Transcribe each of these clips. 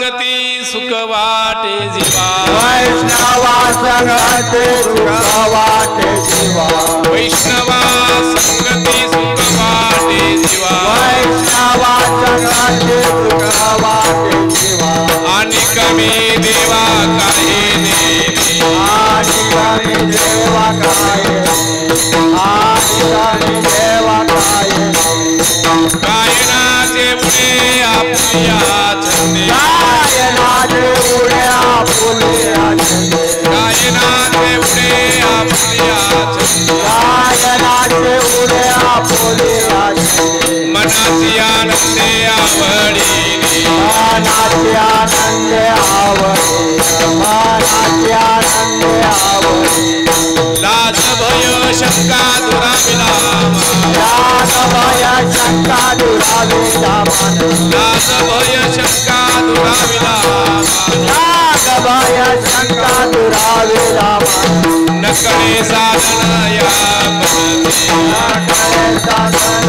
संगती सुख वाटे जीवा वैष्णवा संगती सुख वाटे जीवा वैष्णवा संगती सुख वाटे जीवा वैष्णवा संगती सुख वाटे जीवा आणि कमी देवा काही नेने आणि कमी देवा काय आणि कमी देवा काय गायनाचे पुढे आपल्या छंदे गायनाचे पुढे आपल्या छंदे गायनाचे पुढे आपल्या छंदे गायनाचे पुढे आपल्या छंदे मनाची आनंदे आवडीने मनाची आनंदे आवडे मनाची आनंदे आवडे लाज भय शंका दुराविला लाज भय शंका दुराविला लाज भय शंका दुराविला लाज भय शंका दुराविला नकळे साधन या पदते नकळे साधन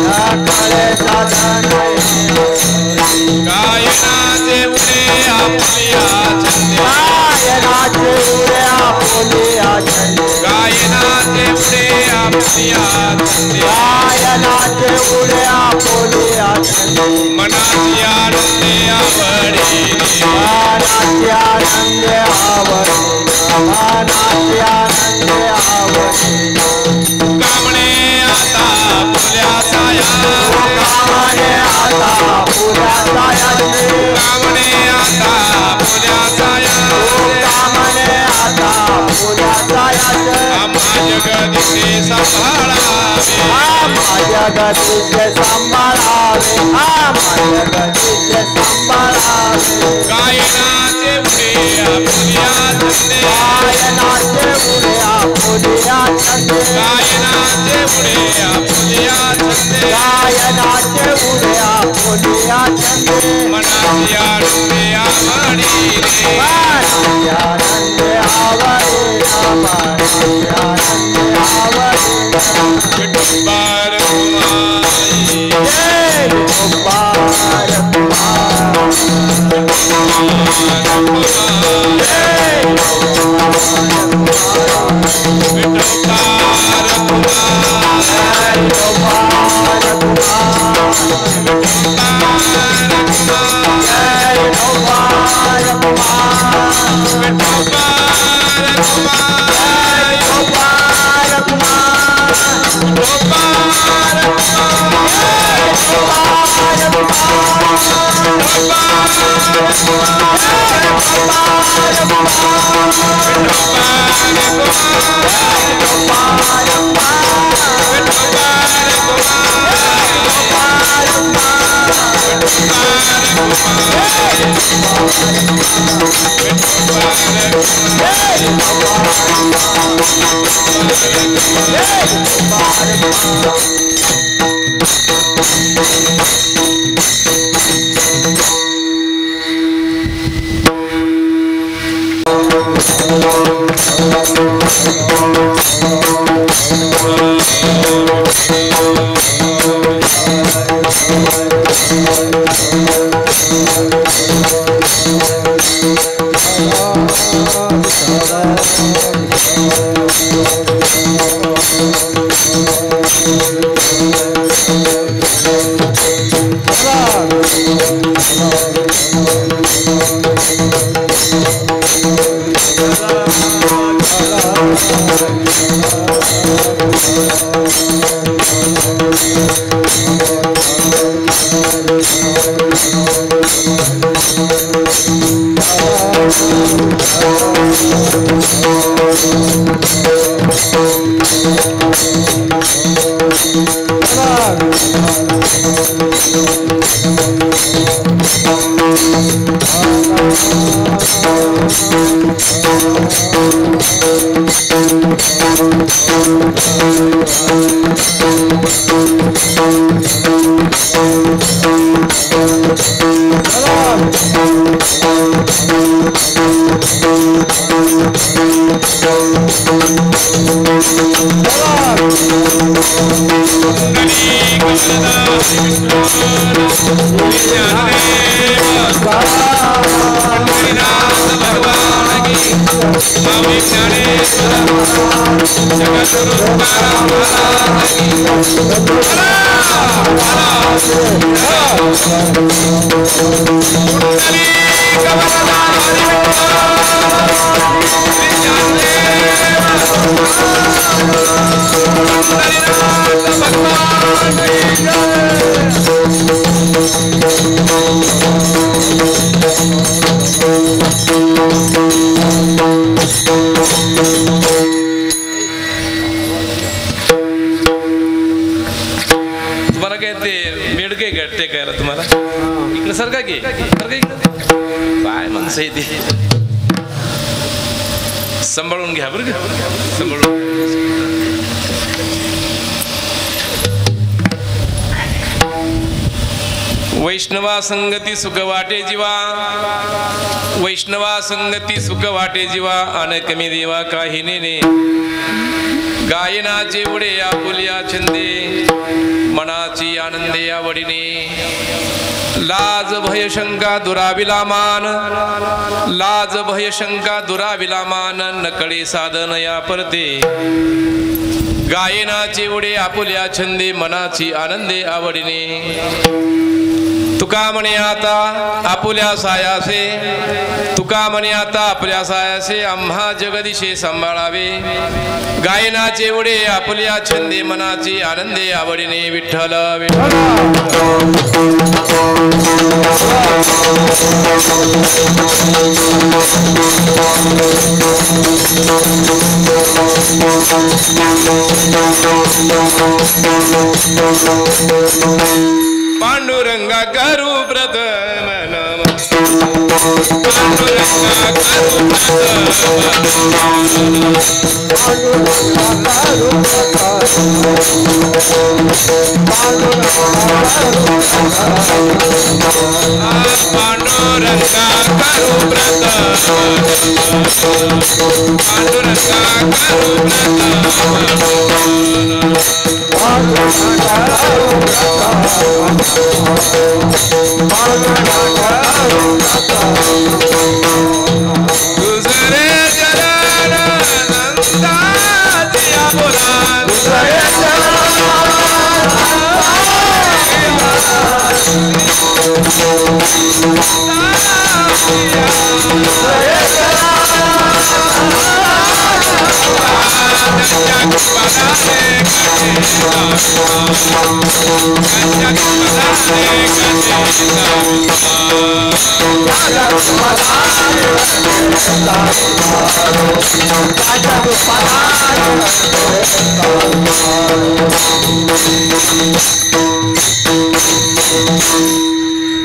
नकळे साधन गायनाचे उडे आपल्या छंदे गायनाचे उडे आपल्या छंदे गायनाचे उडे आपल्या छंदे गायनाचे उडे आपल्या छंदे मनाची आनंदे आवडीने मनाची आनंदे आवडे मनाची आनंदे आवडे कामणे आता फुल्या साया कामने आता फुल्या सायाचे कामणे आता फुल्या साया कामने आता फुल्या सायाचे आम्हा जगदीशे सांभाळावे आम्हा जगदीशे सांभाळावे आम्हा जगदीशे सांभाळावे गायनाचे उडे आपल्या छंदे गायनाचे उडे आपल्या छंदे गायनाचे उडे आपल्या छंदे गायनाचे उडे आपल्या छंदे मनाची आनंदे आवडीने मनाची आनंदे आवडे मनाची आनंदे आवडे विठुंबार कुमारी जय विठुंबार कुमार जय विठुंबार कुमार विठुंबार कुमार जय विठुंबार कुमार विठुंबार कुमार विठुंबार कुमार विठुंबार Hare ज्ञानेश्वर जगद्गुरु तुकाराम महाराज तुम्हाला काय ते मेडके घडते काय तुम्हाला इकडे सारखा की इकडे काय माणसं आहे ते सांभाळून घ्या बरं का सांभाळून वैष्णवा संगती सुख वाटे जीवा वैष्णवा संगती सुख वाटे जीवा अनकमी देवा काही नेने गायनाचे उडे आपुल्या छंदे मनाची आनंदे आवडीने लाज भय शंका दुराविलामान लाज भय शंका दुराविलामान नकळे साधन या परते गायनाचे उडे आपुल्या छंदे मनाची आनंदे आवडीने तुका म्हणे आता आपुल्या सायासे तुका म्हणे आता आपल्या सायासे आम्हा जगदिशे सांभाळावे गायनाचे उडे आपुल्या छंदे मनाची आनंदे आवडीने विठ्ठल पांडुरंगा करू प्रथम नम पांडुरंगा करू पांडुरंगा करू दुसरे चरण नंदाच्या पुराण दुसरे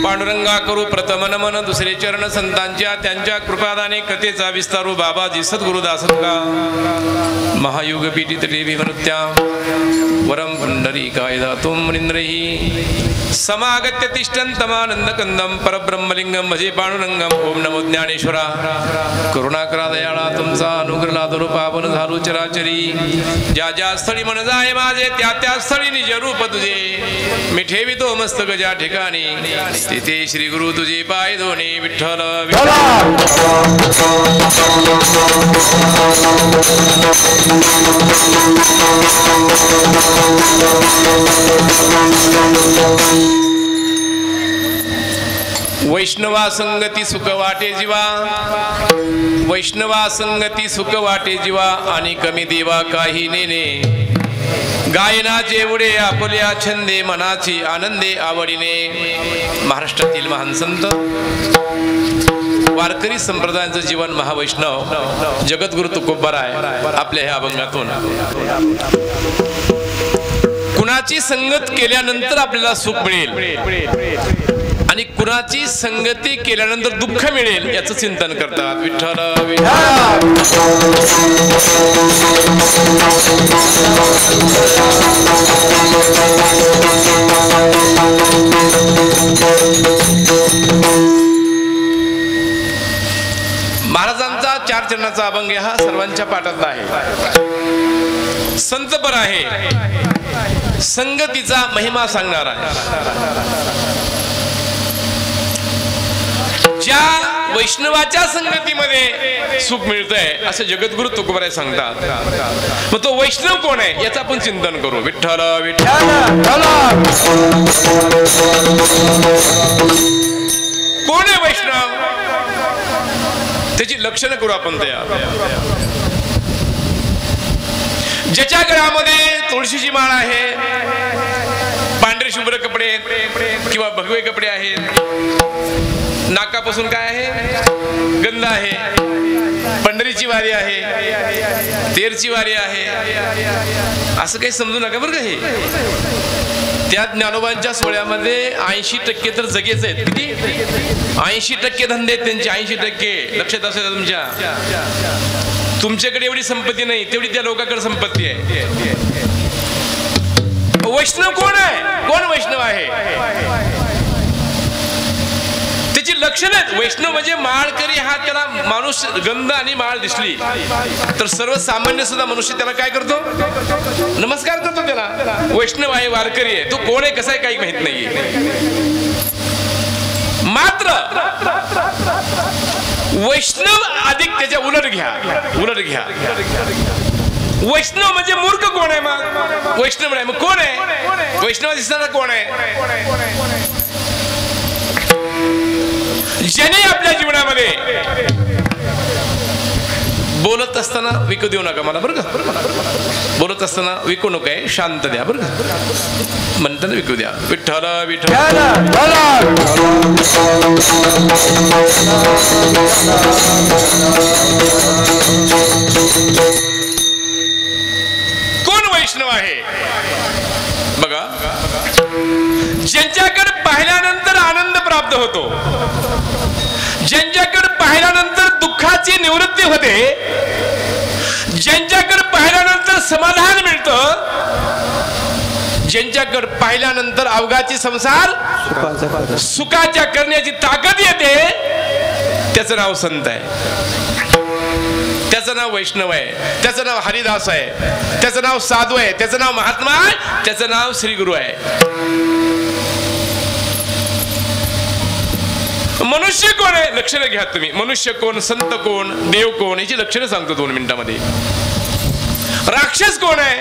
पांडुरंगा करू प्रथम नमन दुसरे चरण संतांच्या त्यांच्या कृपादाने कथेचा विस्तारू बाबाजी सद्गुरुदास महायुग पीठित देवी मनुत्या वरम पंढरी कायदा तुम मुनींद्रही समागत्य तिष्ठन्तमानंद कंदम परब्रह्मलिंगम भजे पांडुरंगम ओम नमो ज्ञानेश्वरा करुणा करा दयाळा तुमचा अनुग्रह लादरू पावन झालू चराचरी ज्या ज्या स्थळी मन जाय माझे त्या त्या स्थळी निज रूप तुझे मी ठेवितो मस्तक ज्या ठिकाणी तिथे श्री गुरु तुझे पाय धोणे विठ्ठल वैष्णवा संगती सुख वाटे जीवा वैष्णवा संगती सुख वाटे जीवा आणि कमी देवा काही नेने गायनाचे उडे आपुल्या छंदे मनाची आनंदे आवडीने महाराष्ट्रातील महान संत वारकरी संप्रदायाचं जीवन महावैष्णव जगद्गुरु तुकोबाराय आपल्या ह्या अभंगातून कुणाची संगत केल्यानंतर आपल्याला सुख मिळेल आणि कुणाची संगती केल्यानंतर दुःख मिळेल याचं चिंतन करतात विठ्ठल महाराजांचा 4 चरणाचा अभंग हा सर्वांच्या पाठातला आहे संतपर आहे संगतीचा महिमा सांगणार आहे ज्या वैष्णवाच्या संगतीमध्ये सुख मिळतंय असं जगद्गुरु तुकोबाराय सांगतात. मग तो वैष्णव कोण आहे याचं आपण चिंतन करू. विठ्ठल विठ्ठल कोण आहे वैष्णव, त्याची लक्षणं करू आपण. ज्याच्या गळ्यामध्ये तुळशीची माळ आहे, पांढरे शुभ्र कपडे किंवा भगवे कपडे आहेत, नाकापासून काय आहे, गंध आहे, पंढरीची वारी आहे, तेरची वारी आहे, असं काही समजू नका बरं का. हे त्या ज्ञानोबांच्या सोहळ्यामध्ये 80% तर जगेच आहेत. किती? 80% धंदे आहेत त्यांचे, 80%. लक्षात असेल तुमच्या. तुमच्याकडे एवढी संपत्ती नाही तेवढी त्या लोकांकडे संपत्ती आहे. वैष्णव कोण आहे, कोण वैष्णव आहे त्याची लक्षणं आहेत. वैष्णव म्हणजे माळकरी हा, त्याला माणूस गंध आणि माळ दिसली तर सर्वसामान्य सुद्धा मनुष्य त्याला काय करतो, नमस्कार करतो त्याला. वैष्णव आहे, वारकरी आहे. तो कोण आहे, कसा आहे, काही माहित नाही. मात्र वैष्णव अधिक त्याच्या उलट घ्या, उलट घ्या. वैष्णव म्हणजे मूर्ख कोण आहे, मग वैष्णव नाही. मग कोण आहे वैष्णव दिसणारा, कोण आहे, ज्याने आपल्या जीवनामध्ये बोलत असताना विकू देऊ नका मला बरं का. बोलत असताना विकू नका, शांत द्या बरं का. म्हणताना विकू द्या. विठ्ठल विठ्ठल कोण वैष्णव आहे बघा. ज्यांच्याकडे पाहिल्यानंतर आनंद प्राप्त होतो, ज्यांच्याकडे पाहिल्यानंतर दुःखाची निवृत्ती होते, ज्यांच्याकडे पाहिल्यानंतर समाधान मिळतं, ज्यांच्याकडे पाहिल्यानंतर अवघाची संसार सुखाच्या करण्याची ताकद येते, त्याचं नाव संत आहे, त्याचं नाव वैष्णव आहे, त्याचं नाव हरिदास आहे, त्याचं नाव साधू आहे, त्याचं नाव महात्मा आहे, त्याचं नाव श्री गुरु आहे. मनुष्य कोण आहे, लक्षणं घ्या तुम्ही. मनुष्य कोण, संत कोण, देव कोण, याची लक्षणं सांगतो 2 मिनिटांमध्ये. राक्षस कोण आहे,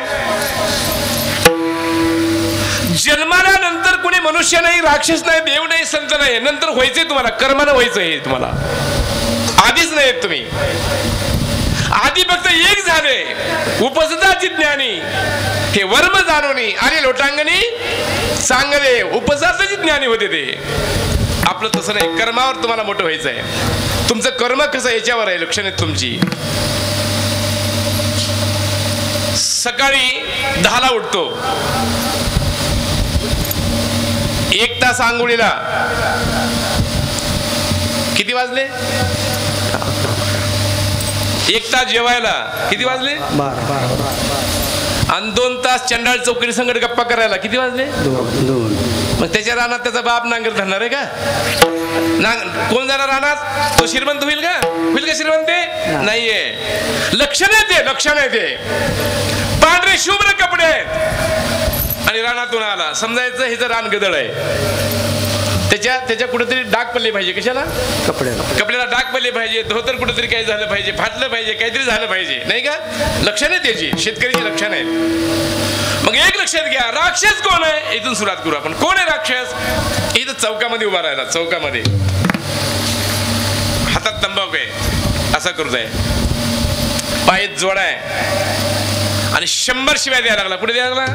जन्माल्यानंतर कोणी मनुष्य नाही, राक्षस नाही, देव नाही, संत नाही. नंतर व्हायचंय तुम्हाला, कर्मानं व्हायचंय तुम्हाला, आधीच नाही तुम्ही. आधी फक्त एक झाले, उपसदाची ज्ञानी हे वर्म जाणोनी आणि लोटांगणी सांगले, उपसदाची ज्ञानी होते ते. आपलं तसं नाही, कर्मावर तुम्हाला मोठं व्हायचं आहे. तुमचं कर्म कसं याच्यावर आहे, लक्षण आहेत तुमची. सकाळी 10ला उठतो, 1 तास आंघोळीला, किती वाजले, 1 तास जेवायला, किती वाजले, 12. आणि 2 तास चंडाळ चौकडी संगत गप्पा करायला, किती वाजले, 2. मग त्याच्या रानात त्याचा बाप नांगर धरणार आहे का, कोण जाणार रानात, तो श्रीमंत होईल का, होईल का श्रीमंत, नाहीये. लक्षण आहे ते, लक्षण आहे ते. पांढरे शुभ्र कपडे आहेत आणि रानातून आला, समजायचं हे रान गदळ आहे, त्याच्या कुठेतरी डाग पडले पाहिजे. कशाला, कपड्याला डाग पडले पाहिजे, धोतर कुठेतरी काही झालं पाहिजे, फाटलं पाहिजे, काहीतरी झालं पाहिजे, नाही का. लक्षण आहे त्याची, शेतकऱ्याची लक्षण आहे. मग एक लक्षात घ्या, राक्षस कोण आहे, इथून सुरुवात करू आपण. कोण आहे राक्षस, इथं चौकामध्ये उभा राहिला, चौकामध्ये हातात तंबाखू आहे, असा करत आहे, पायात जोडा आहे आणि 100 शिवाय द्यायला लागला. कुठे द्यायला लागला,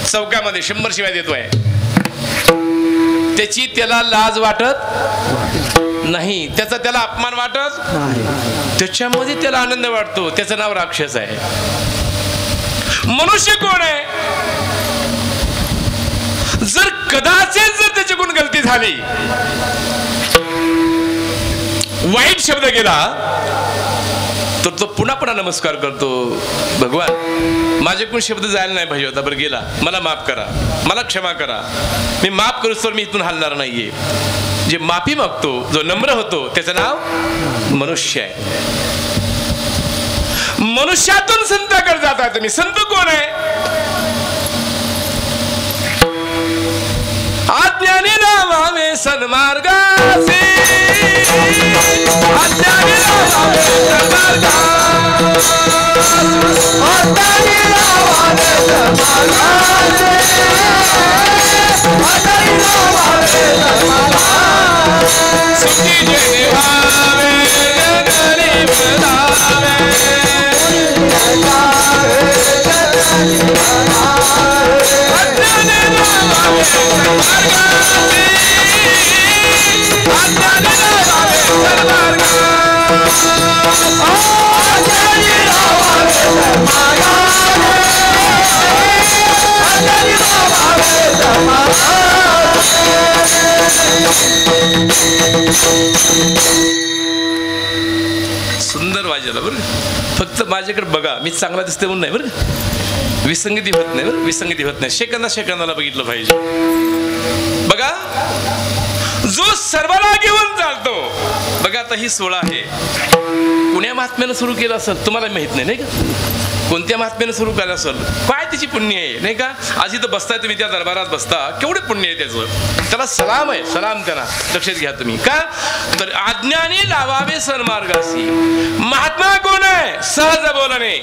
चौकामध्ये 100 शिवाय देतोय. त्याची त्याला लाज वाटत नाही, त्याचा त्याला अपमान वाटत नाही, त्याच्यामध्ये त्याला आनंद वाटतो. त्याचं नाव राक्षस आहे. मनुष्य कोण आहे, जर कदाचित जर त्याच्याकडून गलती झाली, वाईट शब्द गेला, तर तो पुन्हा पुन्हा नमस्कार करतो. भगवान माझ्याकडून शब्द जायला नाही पाहिजे होता, बरं गेला, मला माफ करा, मला क्षमा करा, मी माफ करूच तर मी इथून हलणार नाहीये. जे माफी मागतो, जो नम्र होतो, त्याचं नाव मनुष्य आहे. मनुष्यातून संताकडे जाता तुम्ही. संत कोण आहे, आज्ञाने लावावे सन्मार्गाचे, सुंदर वाजवला बरं. फक्त माझ्याकडे बघा, मी चांगला दिसते म्हणून नाही बरं, विसंगती होत नाही बरं, विसंगती होत नाही. सेकंदाला बघितलं पाहिजे. बघा, जो सर्वाला घेऊन चालतो. बघा आता ही सोहळा आहे, कुण्या महात्म्यानं सुरू केलं असेल तुम्हाला माहित नाही का? कोणत्या महात्म्यानं सुरू केलं असेल, काय त्याची पुण्य आहे नाही का? आज इथं बसताय तुम्ही, त्या दरबारात बसता, केवढे पुण्य आहे त्याचं. त्याला सलाम आहे, सलाम करा. लक्षात घ्या तुम्ही. का तर अज्ञानी लावावे सन्मार्गासी. महात्मा कोण आहे? सहज बोलणे,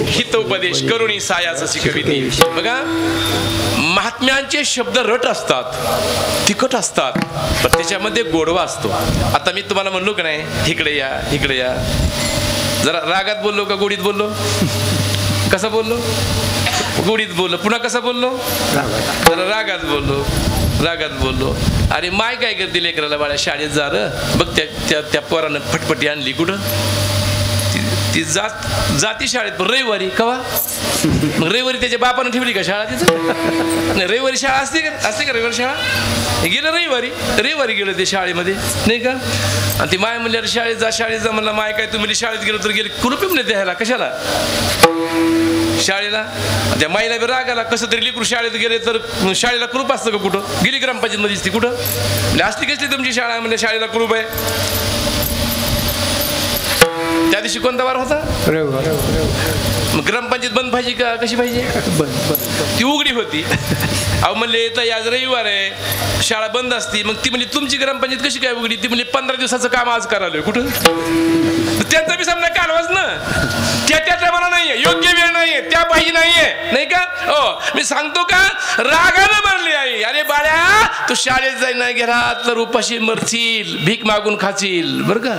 हितोपदेश करुणी सायाचं शिकविते. बघा, महात्म्यांचे शब्द रट असतात, तिखट असतात, पण त्याच्यामध्ये गोडवा असतो. आता मी तुम्हाला म्हणलो का नाही, इकडे या इकडे या, जरा रागात बोललो का गोडीत बोललो? कसं बोललो? गोडीत बोललो. पुन्हा कसं बोललो? जरा रागात बोललो, रागात बोललो. अरे माय काय करते लेकराला, बाळा शाळेत जा र. बघ त्या पोरानं फटफटी आणली. कुठं ती जाती शाळेत, पण रविवारी. कवा? मग रविवारी त्याच्या बापानं ठेवली का शाळा तिथं? नाही, रविवारी शाळा असते का? असते का रविवारी शाळा? गेलं रविवारी गेलं ते शाळेमध्ये नाही का? आणि ती माय म्हणल्या शाळेत जा म्हणला. माय काय तुम्ही शाळेत गेलो तर गेले कुलूप म्हणले द्यायला कशाला शाळेला? त्या माईला बी राग आला. कसं तरी लेकरू शाळेत गेले तर शाळेला कुलूप असतं का? कुठं गेली ग्रामपंचायत मध्ये ती, कुठं म्हणजे असली कसली तुमची शाळा? म्हणजे शाळेला कुलूप आहे. त्या दिवशी कोणता वार होता? मग ग्रामपंचायत बंद पाहिजे का कशी पाहिजे? ती उघडी होती. अहो म्हणले तर आज रविवार आहे, शाळा बंद असती. मग ती म्हणली तुमची ग्रामपंचायत कशी काय उघडी? ती म्हणली 15 दिवसाचं काम आज करायला. कुठं? त्यांचा बी समजा कालवाच ना, त्याच्या मला नाहीये, योग्य वेळ नाहीये, त्या पाहिजे नाहीये नाही का? हो, मी सांगतो का, रागानं म्हणली आई, अरे बाळ्या तू शाळेत जाई ना घरात तर उपाशी मरशील, भीक मागून खाशील बरं का?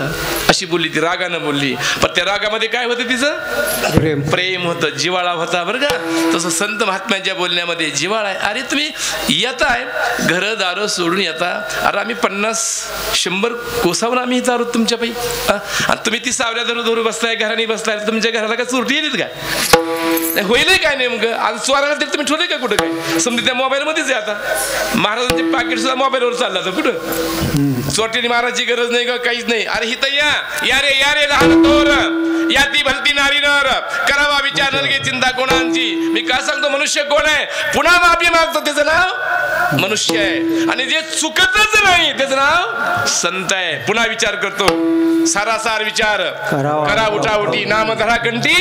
अशी बोलली ती, रागानं बोलली. पण त्या रागामध्ये काय होतं तिचं? प्रेम होतं, जिव्हाळा होता बरं का? तसं संत महात्म्यांच्या बोलण्यामध्ये जिव्हाळा आहे. अरे तुम्ही येताय, घरं दारं सोडून येता. अरे आम्ही 50-100 कोसावून आम्ही इथं आहोत तुमच्या पायी. आणि तुम्ही ती सावल्या धरू बसलाय, घराने बसलाय. तुमच्या घराला काय चोरटी येतील काय? होईल काय नेमकं? आज चोराला ते तुम्ही ठेवले का कुठं? काय समजा त्या मोबाईल मध्येच आहे आता. महाराजांचे पाकिट सुद्धा मोबाईलवर चालला तर कुठं चोरटीने मारायची गरज नाही का? काहीच नाही. अरे हिथं या रे लहान तोर, या ती भलती नारी नर, करावा विचार नलगे चिंता कोणाची. मी काय सांगतो, मनुष्य कोण आहे? पुन्हा माफी मागतो त्याचं नाव मनुष्य आहे. आणि जे चुकतच नाही त्याचं नाव संत आहे. पुन्हा विचार करतो, सारासार विचार करा, उठाउठी नाम धरा कंठी,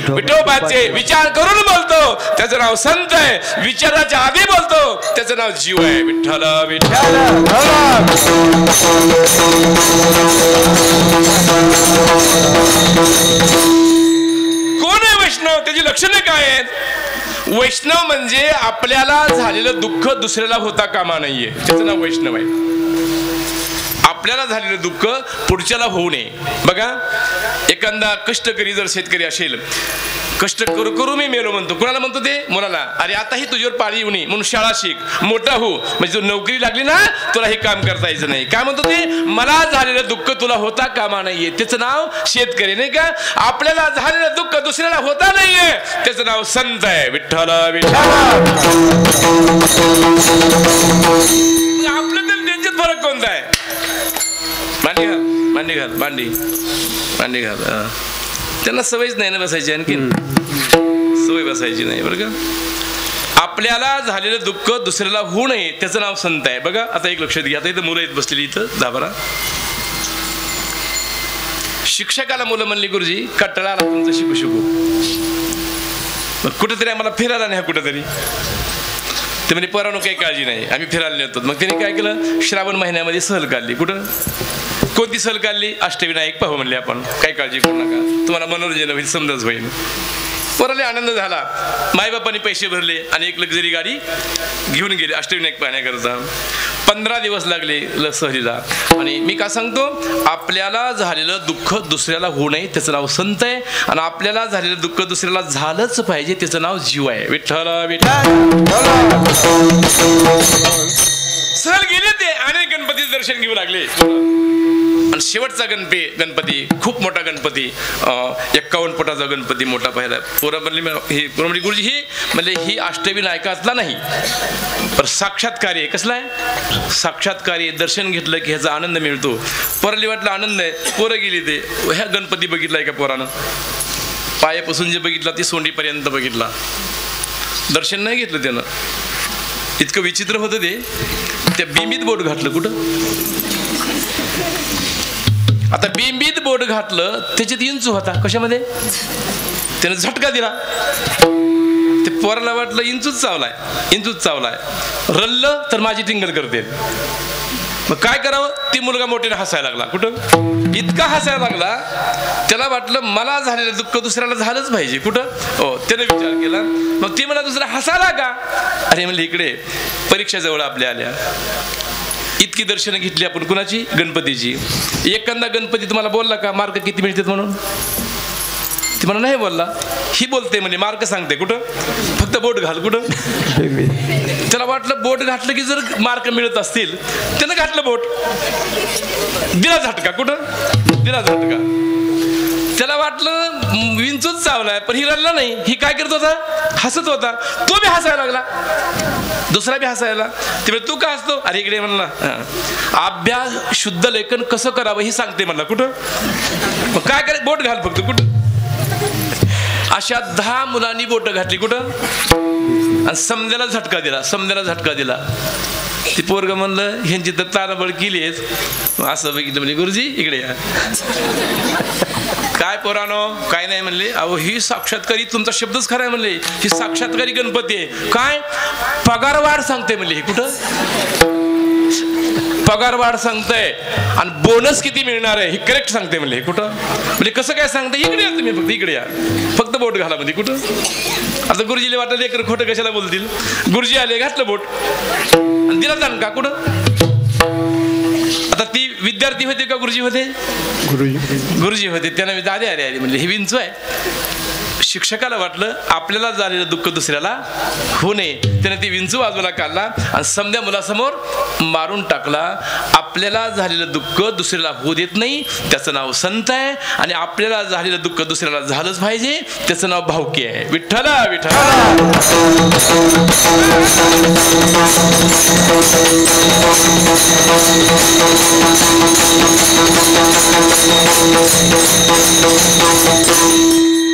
विठोबाचे विचार करून बोलतो त्याचं नाव संत आहे. विचाराच्या आधी बोलतो त्याचं नाव जीव आहे. विठ्ठल विठ्ठल. कोण आहे वैष्णव? त्याची लक्षणे काय आहेत? वैष्णव म्हणजे आपल्याला झालेलं दुःख दुसऱ्याला होता कामा नाहीये, त्याचं नाव वैष्णव आहे. आपल्याला झालेलं दुःख पुढच्याला होऊ नये. बघा, एखादा कष्टकरी जर शेतकरी असेल, कष्ट करू करू मी मेलो म्हणतो. कोणाला म्हणतो ते? मुलाला. अरे आता ही तुझ्यावर पाळी येऊ नये म्हणून शाळा शिक, मोठा हो, म्हणजे तू नोकरी लागली ना तुला हे काम करता यायचं नाही. काय म्हणतो ते? मला झालेलं दुःख तुला होता कामा नाहीये, त्याचं नाव शेतकरी नाही का? आपल्याला झालेलं दुःख दुसऱ्याला होता नाहीये, त्याचं नाव संत आहे. विठ्ठल विठ्ठल. आपलं तर त्यांच्यात फरक कोणता आहे? मांडी घाल. त्यांना सवयच नाही ना बसायची, आणखी सवय बसायची नाही बरं का? आपल्याला झालेलं दुःख दुसऱ्याला होऊ नये त्याचं नाव संत आहे. बघा आता एक लक्षात घ्या. आता इथं मुलं आहेत बसलेली, इथं 10-12 शिक्षकाला मुलं म्हणली, गुरुजी कट्टाळा आला तुमचं शिकू. मग कुठेतरी आम्हाला फिरायला नाही, कुठेतरी ते म्हणजे पोरांनो काही काळजी नाही, आम्ही फिरायला नेतो. मग त्यांनी काय केलं, श्रावण महिन्यामध्ये सहल काढली. कुठं? कोणती सहल काढली? अष्टविनायक पाहू म्हणले आपण. काही काळजी करू नका, तुम्हाला मनोरंजन होईल, समजाच होईल. पोराला आनंद झाला. मायबापांनी पैसे भरले आणि एक लक्झरी गाडी घेऊन गेले अष्टविनायक पाहण्याकरता. 15 दिवस लागले सहलीला. आणि मी काय सांगतो, आपल्याला झालेलं दुःख दुसऱ्याला होऊ नये त्याचं नाव संत आहे. आणि आपल्याला झालेलं दुःख दुसऱ्याला झालंच पाहिजे त्याचं नाव जीव आहे. विठ्ठल विठ्ठल. सहल गेले ते आणि गणपतीचं दर्शन घेऊ लागले. आणि शेवटचा गणपती खूप मोठा गणपती 51 फुटाचा गणपती मोठा पाहिला. पोरं म्हणली गुरुजी ही म्हणजे ही अष्टवी नायकातला नाही पण साक्षात्कारी आहे. कसला आहे? साक्षात्कारी. दर्शन घेतलं की ह्याचा आनंद मिळतो. पोराली वाटलं आनंद आहे. पोरं गेली ते ह्या गणपती बघितलाय का पोरानं? पायापासून जे बघितला ती सोंडीपर्यंत बघितला. दर्शन नाही घेतलं त्यानं. इतकं विचित्र होतं ते. त्या बिंबीत बोट घातलं. कुठं? आता बिंबीत बोट घातलं त्याच्यात इंचू होता. कशामध्ये? त्यानं झटका दिला. ते पोराला वाटलं इंचूच चावलाय. रल्लं तर माझी टिंगल करते. मग काय करावं? ती मुलगा मोठ्याने हसायला लागला. कुठं? इतका हसायला लागला त्याला वाटलं मला झालेलं दुःख दुसऱ्याला झालंच पाहिजे. कुठं? हो. त्याने विचार केला. मग ती मला दुसरा हसायला का? अरे म्हणले इकडे परीक्षा जवळ आपल्या आल्या. इतकी दर्शनं घेतली आपण कुणाची? गणपतीची. एखादा गणपती तुम्हाला बोलला का मार्क किती मिळतात म्हणून? ती मला नाही बोलला. ही बोलते म्हणजे मार्क सांगते. कुठं? फक्त बोट घाल. कुठं? त्याला वाटलं बोट घातलं की जर मार्क मिळत असतील. त्यानं घातलं बोट. दिला झटका. कुठं? दिला झटका. त्याला वाटलं विंचूच चावलाय पण ही रडला नाही. ही काय करत होता? हसत होता. तो बी हसायला लागला. दुसरा बी हसायला. ते तू का हसतो? अरे इकडे म्हणला अभ्यास शुद्ध लेखन कसं करावं ही सांगते म्हणला. कुठं? मग काय करे? बोट घाल फक्त. कुठं? अशा 10 मुलांनी बोट घातली. कुठं? आणि समद्याला झटका दिला. ती पोरग म्हणलं ह्यांची तर ताराबळ केलीच. असं बघितलं म्हणजे गुरुजी इकडे या. काय पोरानो? काय नाही म्हणले. अहो ही साक्षात्कारी तुमचा शब्दच खरा आहे म्हणले. ही साक्षात्कारी गणपती आहे. काय पगारवाढ सांगते म्हणले. हे कुठं? पगारवाढ सांगताय आणि बोनस किती मिळणार आहे हे करेक्ट सांगते म्हणले. कुठं? म्हणजे कसं काय सांगते? इकडे या तुम्ही. फक्त इकडे या. फक्त बोट घाला मध्ये. कुठं? आता गुरुजीला वाटलं लेकर खोटं कशाला बोलतील. गुरुजी आले घातलं बोट आणि दिला जाण का? कुठं? आता ती विद्यार्थी होते का गुरुजी होते? गुरुजी होते. त्यांना अरे म्हणजे हे विंचू आहे. शिक्षकाला वाटलं आपल्याला झालेलं दुःख दुसऱ्याला होऊ नये. त्याने ती विंचू बाजूला काढला आणि समद्या मुलासमोर मारून टाकला. आपल्याला झालेलं दुःख दुसऱ्याला होऊ देत नाही त्याचं नाव संत आहे. आणि आपल्याला झालेलं दुःख दुसऱ्याला झालंच पाहिजे त्याचं नाव भावकी आहे. विठ्ठला विठ्ठला.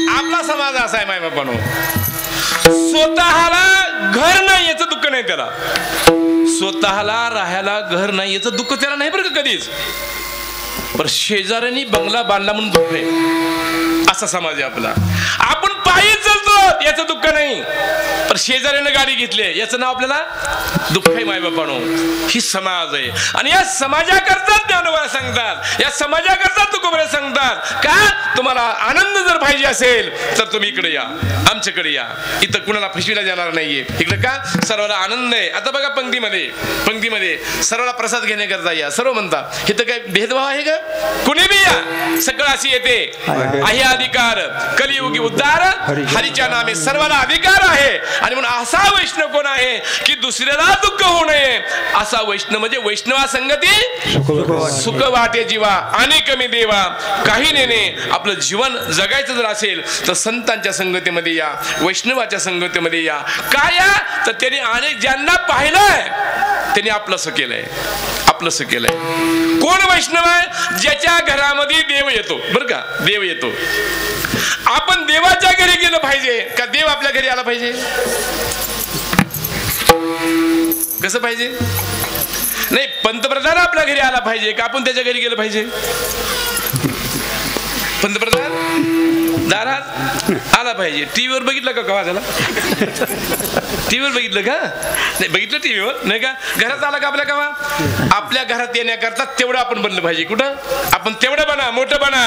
आपला समाज असा आहे माय बापानो. स्वतःला घर नाही याचं दुःख नाही त्याला. स्वतःला राहायला घर नाही याचं दुःख त्याला नाही बरं का कधीच. पण शेजाऱ्यांनी बंगला बांधला म्हणून दुःख आहे. असा समाज आहे आपला. आपण पायी चालतो याचं दुःख नाही पण शेजाऱ्यानं गाडी घेतली याचं नाव आपल्याला दुःख आहे माय बापानो. ही समाज आहे. आणि या समाजाकरता ज्ञानोबा सांगतात. या समाजाकरता तुकोबरे सांगतात का तुम्हाला आनंद जर पाहिजे असेल तर तुम्ही इकडे या. आमच्याकडे या. इथं कुणाला फसविला जाणार नाहीये. इकडे का सर्वाला आनंद आहे. आता बघा पंक्तीमध्ये सर्वाला प्रसाद घेण्याकरता या. सर्व म्हणतात. इथं काय भेदभाव आहे का? कुणी बी या. सगळं अशी येते आहे अधिकार. कलियुगी उद्धार हरीच्या नामे सर्वाला अधिकार आहे. आणि म्हणून असा वैष्णव कोण आहे की दुसऱ्याला दुःख होऊ नये. असा वैष्णव म्हणजे वैष्णवा संगती सुख वाटे जीवा आणि कमी देवा. काही नेणे आपलं जीवन जगायचं जर असेल तर संतांच्या संगतीमध्ये या. वैष्णवाच्या संगतीमध्ये या. काय या तर त्यांनी अनेक ज्यांना पाहिलंय त्यांनी आपलंसं केलंय. कोण वैष्णव आहे? ज्याच्या घरामध्ये देव येतो. बरं का? देव येतो. आपण देवाच्या घरी गेलं पाहिजे का देव आपल्या घरी आला पाहिजे? कसं पाहिजे? नाही पंतप्रधान आपल्या घरी आला पाहिजे का आपण त्याच्या घरी गेलं पाहिजे? पंतप्रधान दारात आला पाहिजे. टीव्हीवर बघितलं का कवा त्याला? टीव्हीवर बघितलं का? नाही बघितलं टीव्हीवर नाही का? घरात आला का आपल्या कवा? आपल्या घरात येण्याकरता तेवढं आपण बनलं पाहिजे. कुठं? आपण तेवढं बना, मोठं बना,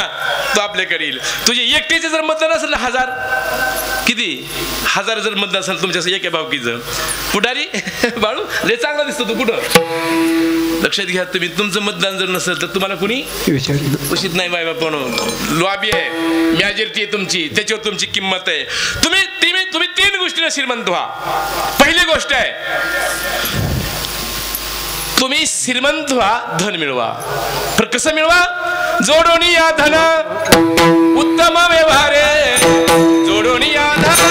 तो आपल्याकडे येईल. तुझे एकटेचे जर मतदान असेल ना 1000 किती 1000 जर मतदान असेल तुमच्या एका भावकीचं पुढारी बाळू लय चांगला दिसतो तू. कुठं? लक्षात घ्या तुम्ही. तुमचं मतदान जर नसेल तर तुम्हाला कुणी उचित नाही बाय बापा. लॉबी आहे, मॅजॉरिटी आहे तुमची, त्याच्यावर तुमची किंमत आहे. तुम्ही 3 गोष्टींना श्रीमंत व्हा. पहिली गोष्ट आहे तुम्ही श्रीमंत व्हा, धन मिळवा. पण कसं मिळवा? जोडून या धन उत्तम व्यवहारे, जोडून या धन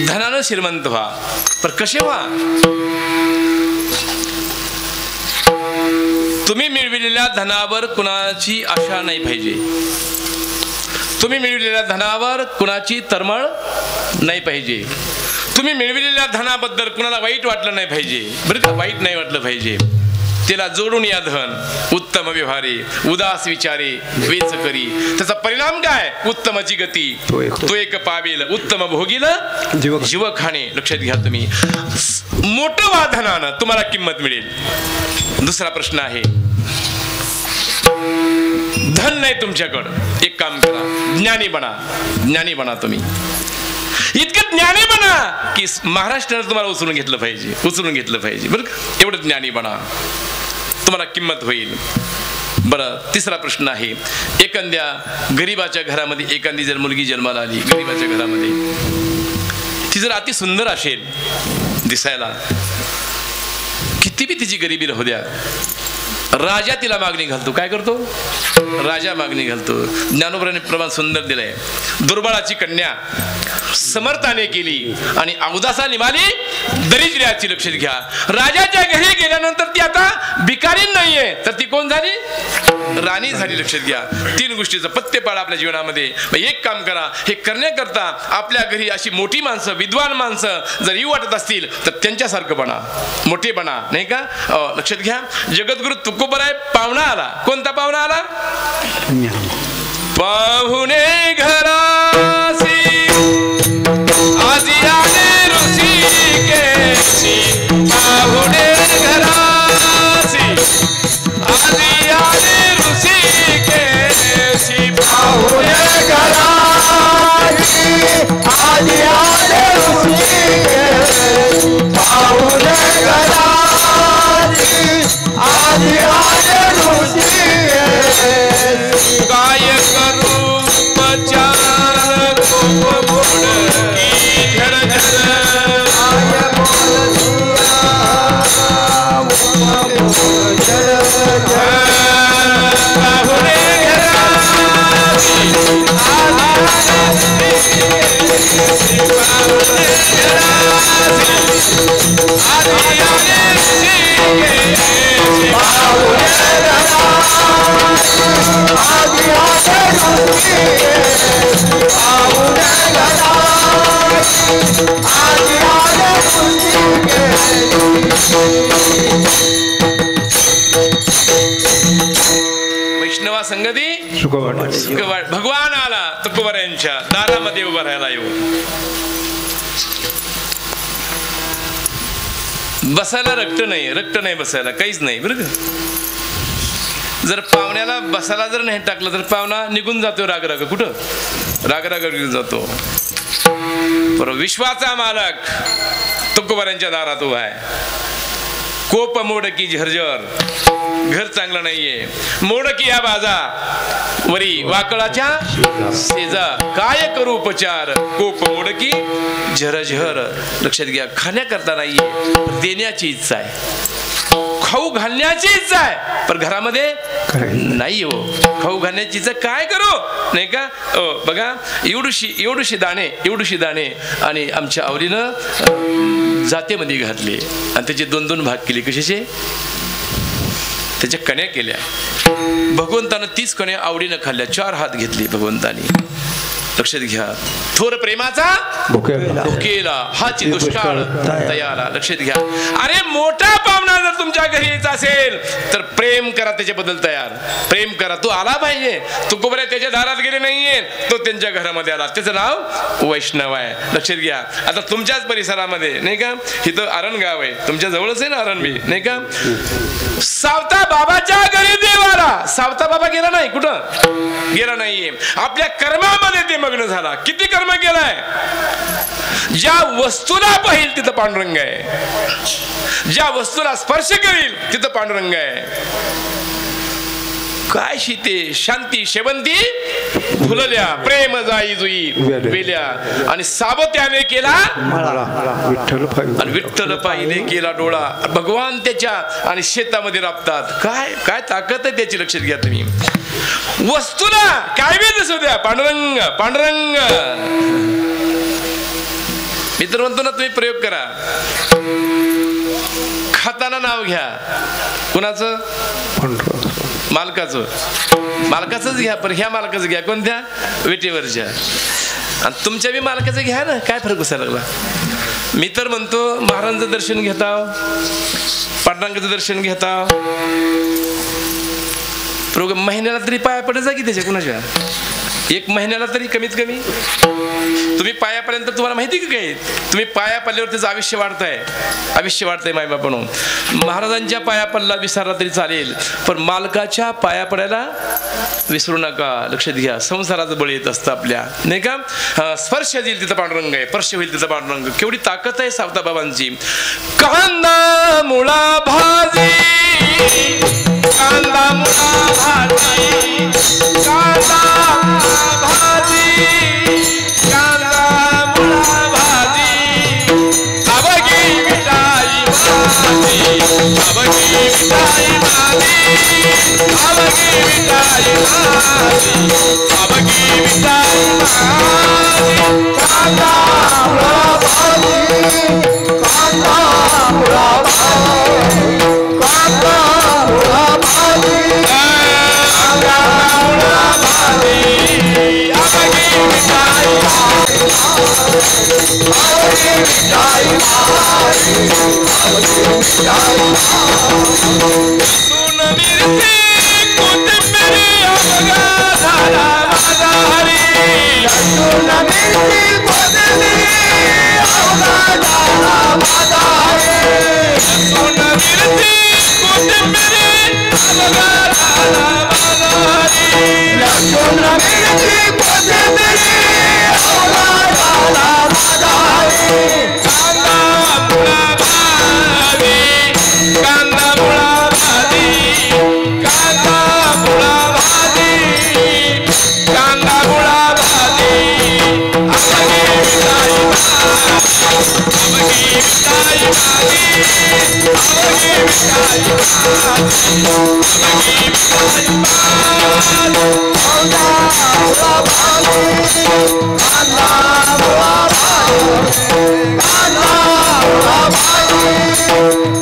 धनानं श्रीमंत व्हा. पण कसे व्हा? तुम्ही मिळविलेल्या धनावर कुणाची आशा नाही पाहिजे. तुम्ही मिळविलेल्या धनावर कुणाची तरमळ नाही पाहिजे. तुम्ही मिळविलेल्या धनाबद्दल कुणाला वाईट वाटलं नाही पाहिजे. बरं का? वाईट नाही वाटलं पाहिजे. त्याला जोडून या धन उत्तम व्यवहारे, उदास विचारे वेच करी. त्याचा परिणाम काय? उत्तमची गती तो एक पावेल, उत्तम भोगील जीव खाणे. लक्षात घ्या तुम्ही. मोठं वा धनानं तुम्हाला किंमत मिळेल. दुसरा प्रश्न आहे, धन नाही तुमच्याकडं, एक काम करा, ज्ञानी बना. ज्ञानी बना तुम्ही. इतकं ज्ञानी बना की महाराष्ट्राने तुम्हाला उचलून घेतलं पाहिजे, उचलून घेतलं पाहिजे. बरं का? एवढं ज्ञानी बना, तुम्हाला किंमत होईल. बरं, तिसरा प्रश्न आहे, एखाद्या गरीबाच्या घरामध्ये एखादी जर मुलगी जन्माला आली, गरीबाच्या घरामध्ये, ती जर अति सुंदर असेल दिसायला, किती बी तिची गरिबी राहू द्या, राजा तिला मागणी घालतो. काय करतो? राजा मागणी घालतो. ज्ञानोबराने प्रमाण सुंदर दिलंय. दुर्बळाची कन्या समर्थाने केली आणि अवदासा निभाली दरिद्र्याची. लक्षात घ्या. राजाच्या घरी गेल्यानंतर ती आता भिकारी नाहीये, तर ती कोण झाली? राणी झाली. लक्षात घ्या. तीन गोष्टीचं पत्ते पाळा आपल्या जीवनामध्ये. एक काम करा, हे करण्याकरता आपल्या घरी अशी मोठी माणसं, विद्वान माणसं जर येऊ वाटत असतील तर त्यांच्यासारखं बना, मोठे बना, नाही का? लक्षात घ्या. जगद्गुरु तुकोबराय पाहुणा आला. कोणता पाहुणा आला? पाहुणे घरासी आजी आले ऋषिकेशी, पाहुणे घरासी आजी आले ऋषिकेशी, पाहुणे घरासी आजी आले ऋषिकेशी, पाहुणे घरासी आजी आले ऋषिकेशी. काय करू पचार कोप मोड की झरझर, पाहुणे घरासी वैष्णवा संगती सुखवाट. भगवान आला तुकोबरायांच्या दारामध्ये उभा राहायला. येऊ बसायला रक्त नाही बसायला, काहीच नाही. बरं का? जर पाहुण्याला बसायला जर नाही टाकलं तर पाहुणा निघून जातो राग. कुठं? राग घेऊन जातो. बरोबर. विश्वाचा मालक तुकोबरायांच्या दारात उभा आहे. कोप मोड की झरझर, घर चांगलं नाहीये. मोडकी या बाजा वरी वाकळाच्या सेजा, काय करू उपचार कोप मोडकी झरझर. लक्षात घ्या, खाण्याकरता नाहीये, देण्याची इच्छा आहे, खाऊ घालण्याची इच्छा आहे, पण घरामध्ये नाही हो. खाऊ घालण्याची इच्छा, काय करू नाही का. बघा एवढूशी दाणे आणि आमच्या आवडीनं जातेमध्ये घातले आणि त्याचे 2-2 भाग केले. कशाचे? त्याच्या कण्या केल्या. भगवंतानं 30 कण्या आवडीनं खाल्ल्या, 4 हात घेतले भगवंतानी. लक्षात घ्या, थोर प्रेमाचा भुकेला हाची दुष्काळ तयारा. लक्षात घ्या, अरे मोठा पाहुणा जर तुमच्या घरी यायचा असेल तर प्रेम करा त्याच्याबद्दल तयार. प्रेम करा. तो आला पाहिजे. तो कोबऱ्या त्याच्या दारात गेले नाहीये, तो त्यांच्या घरामध्ये आला. त्याचं नाव वैष्णव आहे. लक्षात घ्या, आता तुमच्याच परिसरामध्ये नाही का, इथं आरण गाव आहे, तुमच्या जवळच आहे ना आरणबी नाही का. सावता बाबाच्या घरी देवाला सावता बाबा गेला नाही, कुठं गेला नाहीये, आपल्या कर्मामध्ये ते मग्न झाला. किती कर्म केलाय. ज्या वस्तूला पाहिल तिथं पांडुरंग आहे, ज्या वस्तूला स्पर्श करील तिथं पांडुरंग आहे. काय शीते शांती शेवंती फुलल्या, प्रेम जाई जुई वेल्या, आणि साबत्याने केला आणि विठ्ठल पाहिले केला डोळा. भगवान त्याच्या आणि शेतामध्ये राबतात. काय काय ताकद आहे त्याची. लक्षात घ्या तुम्ही. वस्तूला काय वेळ दिसू द्या, पांडुरंग पांडुरंग. मित्र म्हणतो ना, तुम्ही प्रयोग करा. खाताना नाव घ्या. कुणाचं? मालकाचंच घ्या, पण ह्या मालकाचं घ्या. कोणत्या? विटेवरच्या. आणि तुमच्या बी मालकाचं घ्या ना, काय फरक बसायला लागला. मी तर म्हणतो महाराजांचं दर्शन घेता, पांडुरंगाचं दर्शन घेता, महिन्याला तरी पाया पडत जा की त्याच्या. कुणाच्या? 1 महिन्याला तरी कमीत कमी. तुम्ही पायापर्यंत तुम्हाला माहिती की काय, तुम्ही पाया पडल्यावर त्याचं आयुष्य वाढतंय माय बापानो. महाराजांच्या पाया पडला विसरला तरी चालेल, पण मालकाच्या पाया पडायला विसरू नका. लक्षात घ्या, संसाराचं बळ येत असतं आपल्या नाही का. स्पर्श देईल तिथं पांडुरंग आहे, स्पर्श होईल तिथं पांडुरंग. केवढी ताकद आहे सावता बाबांची. कांदा मुळा भाजी, कांदा मुळा भाजी, कांदा भाजी, कांदा मुळा भाजी, अबगी मिठाई भाजी, अबगी मिठाई भाजी, अबगी मिठाई भाजी, अबगी मिठाई भाजी, कांदा मुळा भाजी, कांदा मुळा भाजी, कांदा मुळा भाजी, कांदा मुळा भाजी, अबगी मिठाई भाजी, अबगी मिठाई भाजी, अबगी मिठाई भाजी. लसूण मिरची कोथिंबीर अबगा झाला माझा हरी, लसूण मिरची कोथिंबीर अबगा झाला माझा हरी, लसूण मिरची कोथिंबीर अबगा झाला माझा हरी, लसूण मिरची कोथिंबीर अबगा झाला माझा हरी. कांदा मुळा भाजी, कांदा मुळा भाजी, कांदा मुळा भाजी, कांदा मुळा भाजी, अबगी मिठाई भाजी, अबगी मिठाई भाजी, अबगी मिठाई भाजी, अबगी मिठाई भाजी, कांदा मुळा भाजी,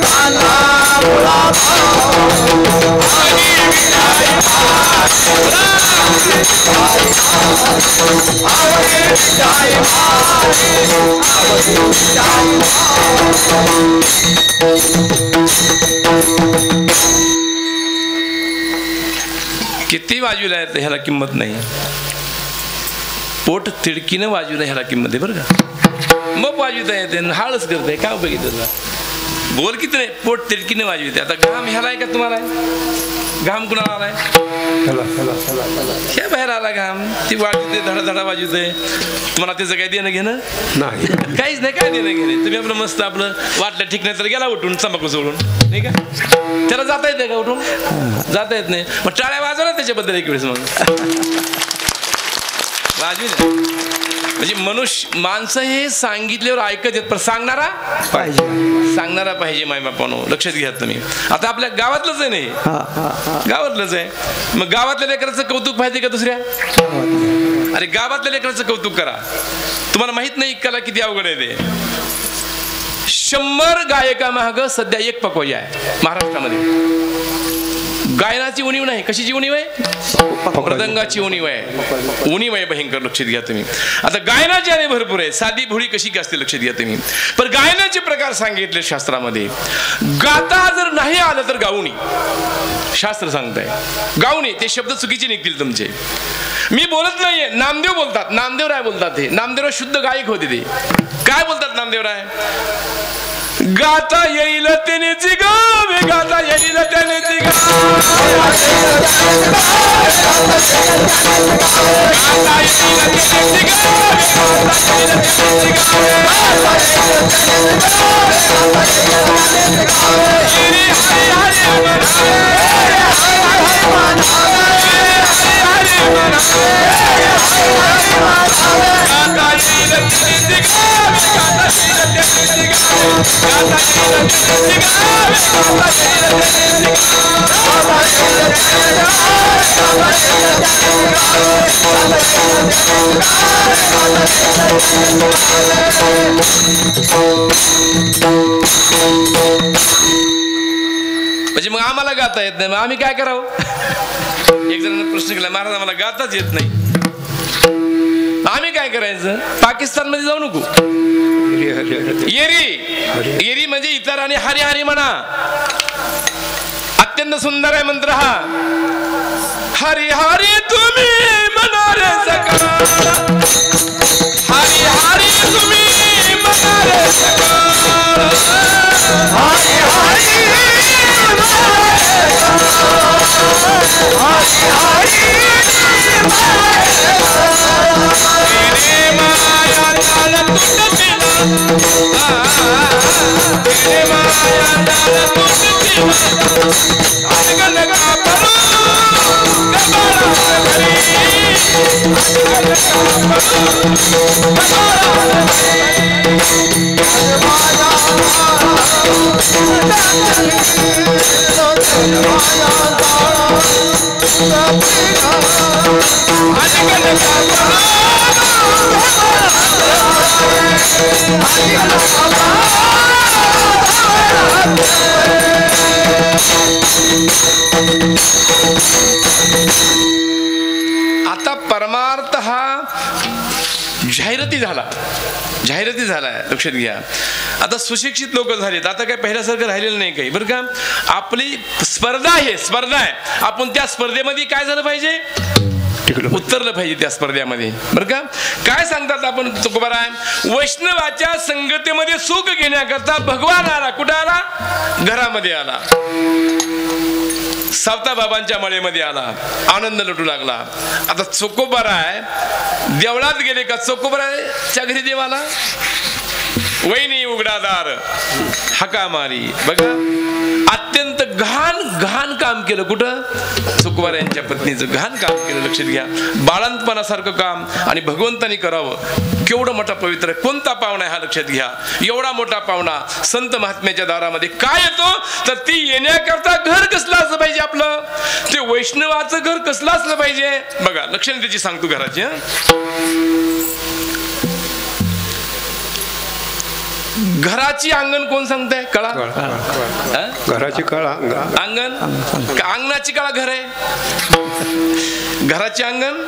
कांदा मुळा भाजी, कांदा मुळा भाजी, कांदा मुळा भाजी, अबगी मिठाई भाजी, अबगी मिठाई भाजी, अबगी मिठाई भाजी. किती बाजूला आहे ह्याला किंमत नाही. पोट तिडकीनं वाजूला ह्याला किंमत आहे बरं का. मग वाजवता येते, हाळच करते, काय बघितलं. बोल किती नाही, पोट तिडकीनं वाजवते. आता घाम ह्याला आहे का तुम्हाला? घाम कुणाला आलाय? ह्या बाहेर आला का ती वाजते धडाधडा वाजवते तुम्हाला त्याचं काही देणं घेणं नाही. काहीच नाही. काय देणं घेणं तुम्ही आपलं मस्त आपलं वाटलं ठीक नाही तर गेला उठून तंबाखू सोडून नाही का त्याला जाता येत नाही का उठून जाता येत नाही मग टाळ्या वाजवला त्याच्याबद्दल एक वेळेस मग वाजवी म्हणजे माणसं हे सांगितल्यावर ऐकत येत पण सांगणारा पाहिजे मायबापानो लक्षात घ्या तुम्ही. आता आपल्या गावातलंच आहे नाही गावातलंच आहे मग गावातल्या लेकराचं कौतुक पाहिजे का दुसऱ्या अरे गावातल्या लेकराचं कौतुक करा. तुम्हाला माहित नाही कला किती अवघड आहे ते. 100 गायका महाग सध्या एक पकवाई आहे महाराष्ट्रामध्ये. गायनाची उणीव नाही कशाची उणीव आहे मृदंगाची उणीव आहे भयंकर. लक्षात घ्या तुम्ही. आता गायनाची आणि भरपूर आहे साधी भोळी कशी काय असते लक्षात घ्या तुम्ही. पण गायनाचे प्रकार सांगितले शास्त्रामध्ये. गाता जर नाही आलं तर गाऊनी शास्त्र सांगताय गाऊनी ते शब्द चुकीचे निघतील तुमचे. मी बोलत नाहीये नामदेव बोलतात. नामदेवराय बोलतात हे नामदेवराय शुद्ध गायक होते ते. काय बोलतात नामदेवराय गाता येईल त्यानेची गावे गाता येईल त्यानेची म्हणजे मग आम्हाला गाता येत नाही मग आम्ही काय करावं. एक जणांना प्रश्न केला महाराज आम्हाला गाताच येत नाही आम्ही काय करायचं. पाकिस्तान मध्ये जाऊ नको. येरी म्हणजे इतर आणि हरी हरी म्हणा. अत्यंत सुंदर आहे मंत्र हा. हरी हरी तुम्ही म्हणा रे सकाळ हरी हरी तुम्ही म्हणा रे सकाळ हरी हरी आता परमार्थ हा जाहिराती झाला लक्षात घ्या. आता सुशिक्षित लोक झालेत आता काय पहिल्यासारखं राहिलेलं नाही काही बरं का. आपली स्पर्धा आहे आपण त्या स्पर्धेमध्ये काय झालं पाहिजे उतरलं पाहिजे त्या स्पर्धेमध्ये बरं का. काय सांगतात आपण तुकोबाराय वैष्णवाच्या संगतीमध्ये सुख घेण्याकरता भगवान आला. कुठं आला घरामध्ये आला. सावता बाबांच्या मळेमध्ये आला आनंद लुटू लागला. आता चोकोबाराय देवळात गेले का चोकोबारायच्या घरी देवाला वैनी उघडादार हाका मारी बघा. अत्यंत घाण काम केलं कुठं चोकोबार यांच्या पत्नीचं घाण काम केलं. लक्षात घ्या. बाळंतपणासारखं काम आणि भगवंतानी करावं केवढं मोठा पवित्र कोणता पाहुणा आहे हा लक्षात घ्या. एवढा मोठा पाहुणा संत महात्म्याच्या दारामध्ये काय येतो तर ती येण्याकरता घर कसलं असलं पाहिजे आपलं ते वैष्णवाचं घर कसलं असलं पाहिजे बघा. लक्षात त्याची सांगतो घराची. घराची अंगण कोण सांगताय कळा घराची कळा अंगण अंगणाची कळा घर आहे. घराची अंगण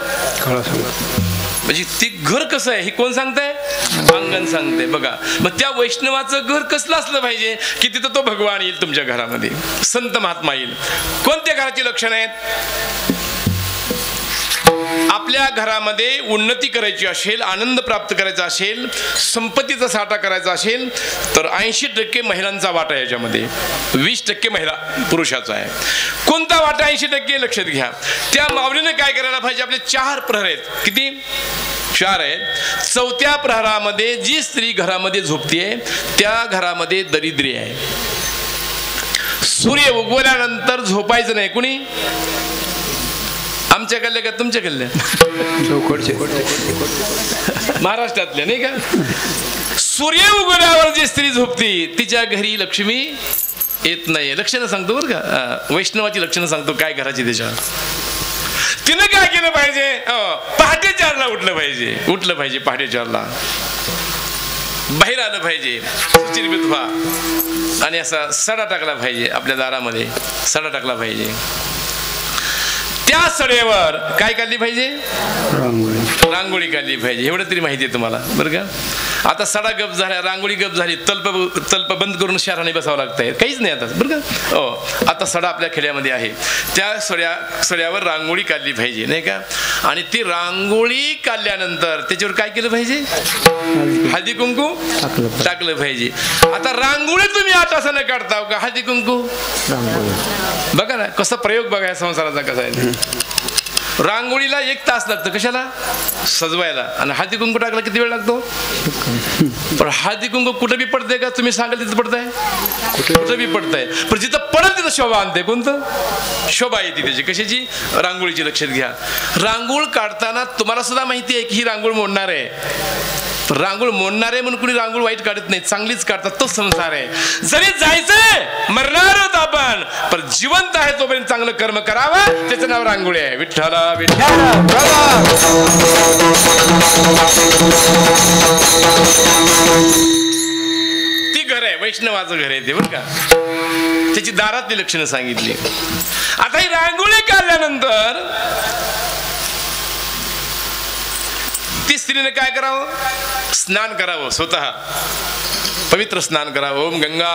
कळा म्हणजे ती घर कसं आहे हे कोण सांगताय अंगण सांगते बघा. मग त्या वैष्णवाचं घर कसलं असलं पाहिजे की तिथं तो भगवान येईल तुमच्या घरामध्ये संत महात्मा येईल. कोणत्या घराची लक्षणं आहेत आपल्या घरामध्ये उन्नती करायची असेल, आनंद प्राप्त करायचा असेल, संपत्तीचा साठा करायचा असेल तर 80% महिलांचा वाटा याच्यामध्ये, 20% महिला पुरुषाचा आहे. कोणता वाटा 80%? लक्षात घ्या. त्या माऊलीने काय करायला पाहिजे? आपले 4 प्रहर आहेत. किती? 4 आहेत. 4थ्या प्रहरामध्ये जी स्त्री घरामध्ये झोपतीये त्या घरामध्ये दरिद्री आहे. सूर्य उगवल्यानंतर झोपायचं नाही. कुणी? आमच्या कल्ल्या का तुमच्या कल्ल्या? महाराष्ट्रातल्या नाही का? सूर्य उगवल्यावर जी स्त्री झोपती तिच्या घरी लक्ष्मी येत नाही. लक्षणं सांगतो बरं का, वैष्णवाची लक्षणं सांगतो काय घराची त्याच्यावर. तिनं काय केलं पाहिजे? पहाटे 4ला उठलं पाहिजे. पहाटे 4ला बाहेर आलं पाहिजे, सुचिरभित व्हा आणि असा सडा टाकला पाहिजे. आपल्या दारामध्ये सडा टाकला पाहिजे. त्या सडेवर काय काढली पाहिजे? रांगोळी काढली पाहिजे. एवढं तरी माहिती आहे तुम्हाला बरं का. आता सडा गप झाला, रांगोळी गप झाली, तल्प बंद करून शहराने बसावं लागतंय. काहीच नाही आता बरं का. आता सडा आपल्या खेड्यामध्ये आहे. त्या सड्यावर रांगोळी काढली पाहिजे नाही का. आणि ती रांगोळी काढल्यानंतर त्याच्यावर काय केलं पाहिजे? हळदी कुंकू टाकलं पाहिजे. आता रांगोळी तुम्ही 8 तासाने काढता का हळदी कुंकू? बघा ना कसा प्रयोग बघा या संसाराचा कसा आहे. रांगोळीला 1 तास लागतं कशाला? सजवायला. आणि हळदी कुंकू टाकला किती वेळ लागतो? पण हळदी कुंकू कुठं बी पडतंय का? तुम्ही सांगाल तिथं पडतंय? कुठं बी पडतंय. पण जिथं पडत तिथं शोभा आणते. कोणतं? शोभा येते त्याची. कशाची? रांगोळीची. लक्षात घ्या. रांगोळ काढताना तुम्हाला सुद्धा माहिती आहे की ही रांगोळ मोडणार आहे. रांगोळ मोडणारे म्हणून कुणी रांगोळ वाईट काढत नाही, चांगलीच काढतात. तो संसार आहे. जरी जायचंय, मरणार आहोत आपण, पण जिवंत आहे तोपर्यंत चांगलं कर्म करावं. त्याचं नाव रांगोळी आहे. विठ्ठला विठ्ठला. ती घर आहे, वैष्णवाचं घर आहे ते बरं का. त्याची दारातली लक्षणं सांगितली. आता ही रांगोळी काढल्यानंतर ती स्त्रीने काय करावं? स्नान करावं. स्वतः पवित्र स्नान करावं. ओम गंगा,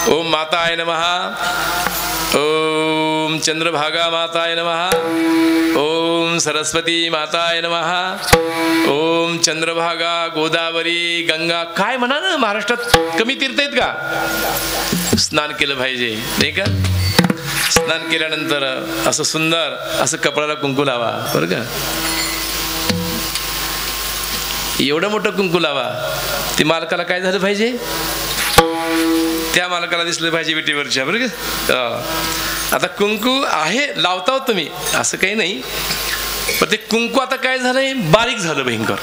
ओम माताय नमः, ओम चंद्रभागा माताय नमः, ओम सरस्वती माताय नमः, ओम चंद्रभागा, गोदावरी, गंगा. काय म्हणा ना, महाराष्ट्रात कमी तीर्थ आहेत का? स्नान केलं पाहिजे नाही का. स्नान केल्यानंतर असं सुंदर असं कपड्याला कुंकू लावा बरं का. एवढं मोठं कुंकू लावा. ते मालकाला काय झालं पाहिजे? त्या मालकाला दिसलं पाहिजे विटीवरच्या बरं का. आता कुंकू आहे लावता हो तुम्ही असं काही नाही, पण ते कुंकू आता काय झालंय? बारीक झालं भयंकर.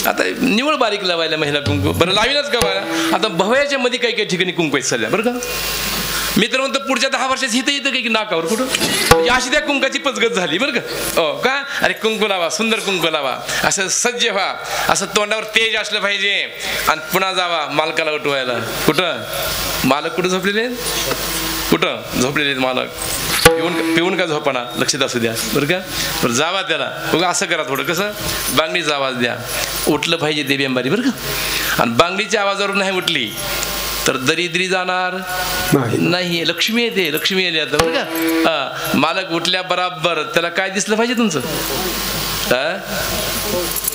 आता निवळ बारीक लावायला महिला कुंकू. बरं लावीनच का बरं. आता भवयाच्या मध्ये काही काही ठिकाणी कुंकू आहेत सध्या बरं का. मी तर म्हणतो पुढच्या 10 वर्षात इथं येतं काही नाकावर कुठं अशी त्या कुंकाची पचगत झाली बरं का. का? अरे कुंकू लावा, सुंदर कुंकू लावा, असं सज्ज व्हा, असं तोंडावर तेज असलं पाहिजे. आणि पुन्हा जावा मालकाला उठवायला. कुठं? मालक कुठं झोपलेले? कुठं झोपलेले आहेत मालक? पिऊन का झोपणा? लक्षात असू द्या बरं का. बरं जावा त्याला. बघा असं करा थोडं कसं बांगडीचा आवाज द्या. उठलं पाहिजे देवी अंबारी बरं का. आणि बांगडीच्या आवाजावरून नाही उठली तर दरिद्री जाणार नाही. लक्ष्मी येते. लक्ष्मी येते आता बरं का. मालक उठल्या बराबर त्याला काय दिसलं पाहिजे तुमचं?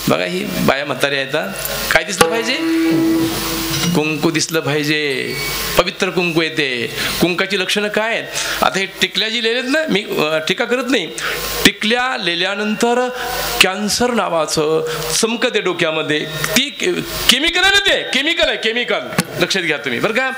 बघा ही बाया म्हातारी आहेत. काय दिसलं पाहिजे? कुंकू दिसलं पाहिजे. पवित्र कुंकू येते. कुंकाची लक्षणं काय आहेत? आता हे टिकल्या जी लिहिलेत ना, मी टीका करत नाही. टिकल्या लिहिल्यानंतर कॅन्सर नावाचं चमकत आहे डोक्यामध्ये. ती केमिकल आहे ना, ते केमिकल आहे. केमिकल लक्षात घ्या तुम्ही बरं का.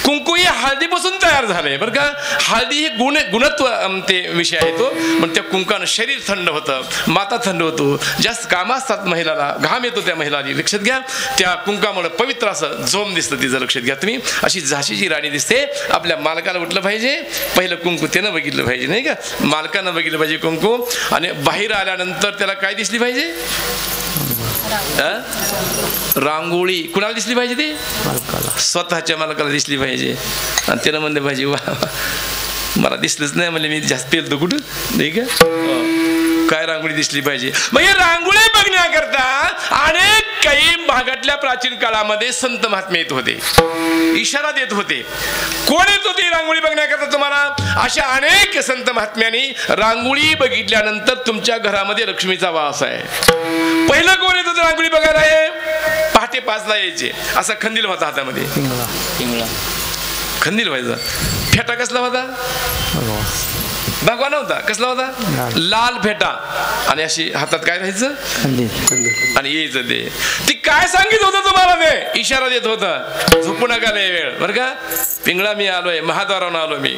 कुंकू ही हळदीपासून तयार झालंय बरं का. हळदी ही गुणत्व ते विषय आहे तो. पण त्या कुंकानं शरीर थंड होतं, माता थंड होतो, जास्त काम असतात महिलाला, घाम येतो त्या महिलाला. लक्षात घ्या. त्या कुंकामुळे पवित्र असं झोम दिसतं तिचं. लक्षात घ्या तुम्ही. अशी झाशीची राणी दिसते. आपल्या मालकाला उठलं पाहिजे. पहिलं कुंकू त्यानं बघितलं पाहिजे नाही का. मालकानं बघितलं पाहिजे कुंकू. आणि बाहेर आल्यानंतर त्याला काय दिसली पाहिजे? रांगोळी. कुणाला दिसली पाहिजे? ती स्वतःच्या मालकाला दिसली पाहिजे. आणि त्यानं म्हणलं पाहिजे वा मला दिसलंच नाही म्हणजे मी जास्त येतो कुठं नाही का. काय रांगोळी दिसली पाहिजे. मग हे रांगोळी बघण्याकरता अनेक काही भागातल्या प्राचीन काळामध्ये संत महात्मे येत होते, इशारा देत होते. कोण येत होते रांगोळी बघण्याकरता तुम्हाला? अशा अनेक संत महात्म्यांनी रांगोळी बघितल्यानंतर तुमच्या घरामध्ये लक्ष्मीचा वास आहे. पहिलं कोण येत होतं रांगोळी बघायला? हे पहाटे 5ला यायचे. असा खंदील होता हातामध्ये, खंदील व्हायचा. फेटा कसला होता? भगवा नव्हता. कसला होता? लाल फेटा. आणि अशी हातात काय राहायचं? आणि यायचं ते. ती काय सांगित होतं तुम्हाला? ते इशारा देत होता, झोपू नका लय वेळ बरं का. पिंगळा मी आलोय, महाद्वारावरून आलो मी.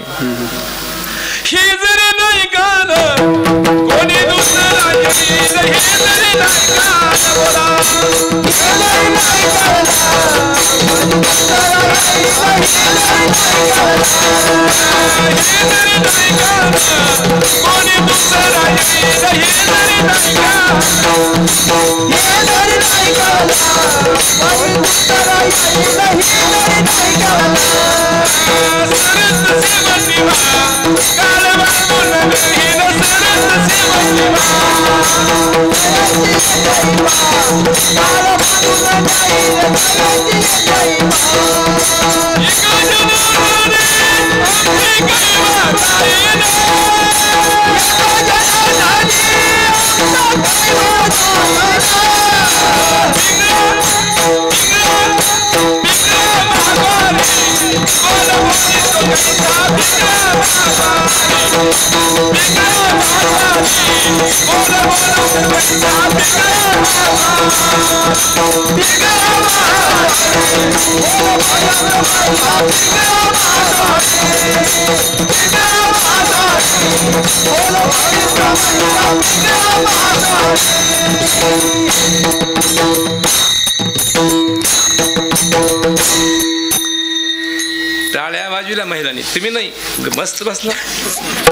हे जरी नाही गाणं कोणी दुसरा येईल, हे जरी नाही गाणं बोला. कोणी दुसरा येईल, हे जरी नाही गाणं. टाळ्या बाजूला महिलांनी, तुम्ही नाही मस्त बसला,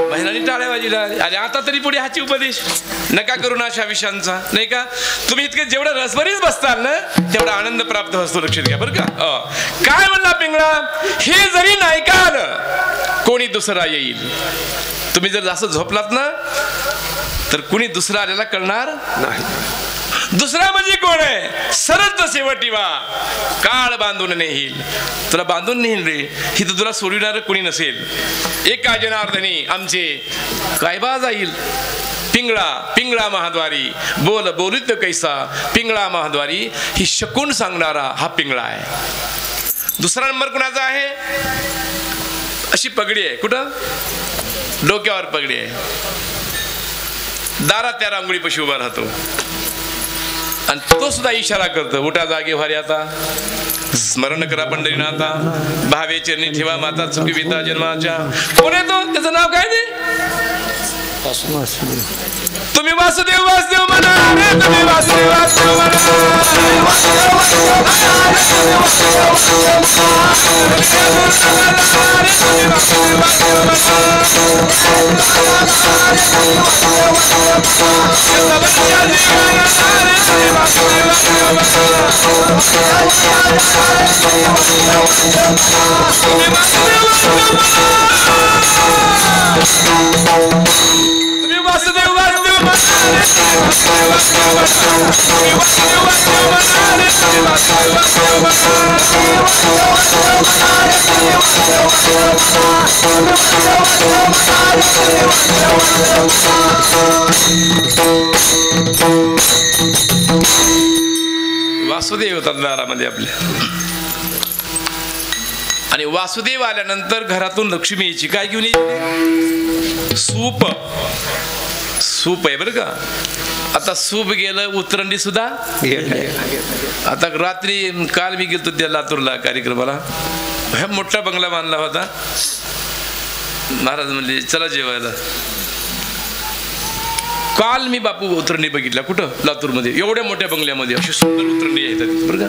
महिलांनी टाळ्या बाजूला. अरे आता तरी पुढे हाची उपदेश नका करू ना अशा विषयांचा, नाही का. तुम्ही इतके जेवढं रसभरीच बसताल ना तेवढा आनंद प्राप्त असतो. लक्षात घ्या बरं का. काय म्हणला पिंगळा? हे जरी नाही का आलं कोणी दुसरा येईल. तुम्ही जर जास्त झोपलात ना तर कुणी दुसरा आलेला कळणार नाही. दुसरा म्हणजे कोण आहे? सरत शेवटी वा काळ बांधून नेईल. तुला बांधून नेईल रे, ही तर तुला सोडविणार कोणी नसेल. एका जनार्दनी आमचे कायबा जाईल. पिंगळा पिंगळा महाद्वारी बोल बोलित कैसा. पिंगळा महाद्वारी ही शकून सांगणारा हा पिंगळा आहे. दुसरा नंबर कुणाचा आहे? अशी पगडी आहे. कुठं? डोक्यावर पगडी आहे. दारात त्या रांगोळी पशी उभा राहतो आणि तो सुद्धा इशारा करतो, उठा जागे व्हारे आता, स्मरण करा पंढरीनाथा, भावे चरणी ठेवा माता चुकविता जन्माच्या. कोण आहे तो? त्याचं नाव काय ते? तुम्ही वासुदेव वासुदेव म्हणा रे, तुम्ही वासुदेव वासुदेव म्हणा. तुम्ही वासुदेव वासुदेव वासुदेव होतात दारामध्ये आपल्या. आणि वासुदेव आल्यानंतर घरातून लक्ष्मी यायची. काय घेऊन यायची? सूप. सूप आहे बरं का. आता सूप गेलं, उतरंडी सुद्धा. आता रात्री काल मी गेलतो त्या लातूरला कार्यक्रमाला. मोठा बंगला बांधला होता. महाराज म्हणले चला जेवायला. काल मी बापू उतरणी बघितला. कुठं? लातूरमध्ये. एवढ्या मोठ्या बंगल्यामध्ये अशी सुंदर उतरणी येतात बरं का.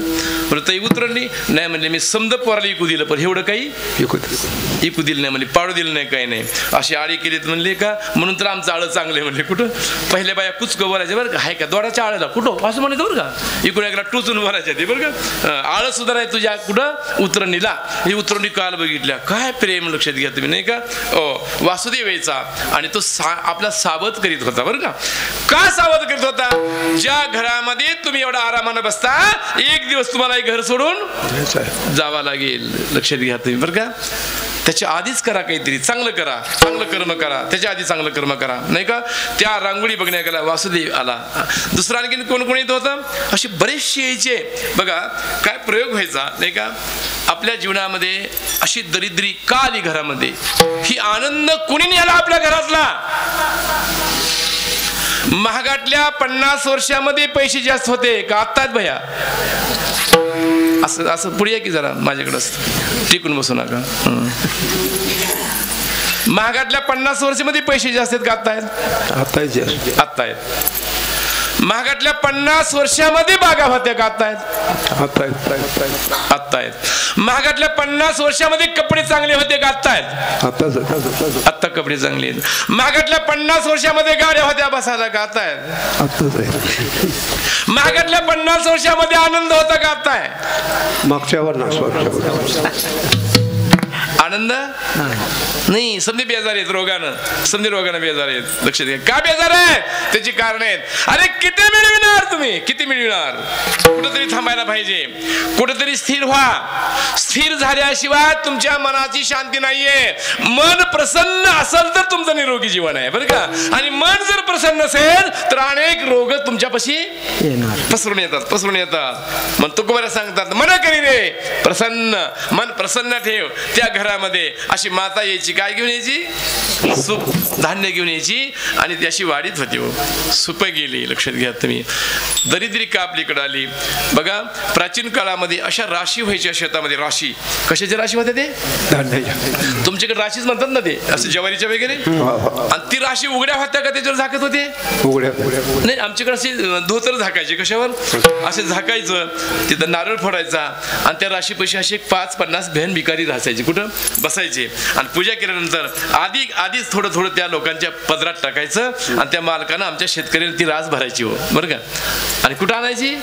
बरं ताई उतरणी नाही म्हणले, मी समजा पोराला इकू दिलं, पण एवढं काही इकू दिलं नाही म्हणले, पाडू दिलं नाही, काही नाही. अशी आळी केलीत म्हणले का, म्हणून तर आमचं आळं चांगलं आहे म्हणले. कुठं? पहिल्या बाया कुचकं बोलायचे बरं का. हाय का दोडाच्या आळ्याला कुठं असं म्हणायचं बरं का. इकडून एकला टोचून बोलायच्या ते बरं का. आळं सुद्धा नाही तुझ्या कुठं? उतरणीला. ही उतरणी काल बघितल्या. काय प्रेम लक्षात घ्या तुम्ही, नाही का. वासुदेव यायचा आणि तो आपला सावध करीत होता बरं का. का सावध करत होता? ज्या घरामध्ये तुम्ही एवढा आरामानं बसता, एक दिवस तुम्हाला घर सोडून जावा लागेल. लक्षात घ्या तुम्ही बरं का. त्याच्या आधीच करा काहीतरी, चांगलं करा, चांगलं कर्म करा, त्याच्या आधी चांगलं कर्म करा, नाही का. त्या रांगोळी बघण्या गेला, वासुदेव आला. दुसरा आणखीन कोण कोण येत होतं? असे बरेचसे यायचे. बघा काय प्रयोग व्हायचा, नाही का. आपल्या जीवनामध्ये अशी दरिद्री का आली घरामध्ये? ही आनंद कुणी नेला आपल्या घरातला? महागातल्या 50 वर्षामध्ये पैसे जास्त होते का आत्ताच भया? असं असं पुढे या की जरा माझ्याकडे टिकून बसू नका. महागातल्या 50 वर्षामध्ये पैसे जास्त आहेत का आत्ता आहेत? आत्ता आहेत. महागातल्या 50 वर्षामध्ये बागा होत्या का आत्ता आहेत? आत्ता आहेत. महागातल्या 50 वर्षामध्ये कपडे चांगले होते का आत्ता आहेत? आत्ता कपडे चांगले आहेत. महागातल्या 50 वर्षामध्ये गाड्या होत्या बसायला का आत्ता आहेत? महागातल्या 50 वर्षामध्ये आनंद होता का आत्ता आहे? मागच्या आनंद नाही. समजे बेजार आहेत रोगानं, समजे रोगानं बेजार आहेत. लक्षात घ्या. का बेजार आहे? त्याची कारण आहेत. अरे किती मिळविणार तुम्ही? किती मिळविणार? कुठंतरी थांबायला पाहिजे, कुठंतरी स्थिर व्हा. स्थिर झाल्याशिवाय तुमच्या मनाची शांती नाहीये. मन प्रसन्न असेल तर तुमचं निरोगी जीवन आहे बरं का. आणि मन जर प्रसन्न असेल तर अनेक रोग तुमच्यापाशी पसरून येतात. मग तुकोबारा सांगतात, मन करी रे प्रसन्न, मन प्रसन्न ठेव. त्या घरामध्ये अशी माता यायची, काय घेऊन यायची? सूप धान्य घेऊन यायची आणि ती अशी वाढीत होती. सुप गेली. लक्षात घ्या तुम्ही. दरिद्री का आपलीकडे आली? बघा प्राचीन काळामध्ये अशा राशी व्हायच्या शेतामध्ये. राशी कशाच्या राशी होत्या? ते तुमच्याकडे राशीच म्हणतात ना, ते असं ज्वारीच्या वगैरे. आणि ती राशी उघड्या होत्या का त्याच्यावर झाकत होते? नाही, आमच्याकडे असे धोतर झाकायचे. कशावर? असे झाकायचं. तिथं नारळ फोडायचा आणि त्या राशी पैसे असे 5-50 बहन भिकारी राहायचे. कुठं बसायचे आणि पूजा केल्यानंतर आधीच थोडं त्या लोकांच्या पदरात टाकायचं आणि त्या मालकानं आमच्या शेतकऱ्याला ती रास भरायची. हो बरं का. आणि कुठं आणायची?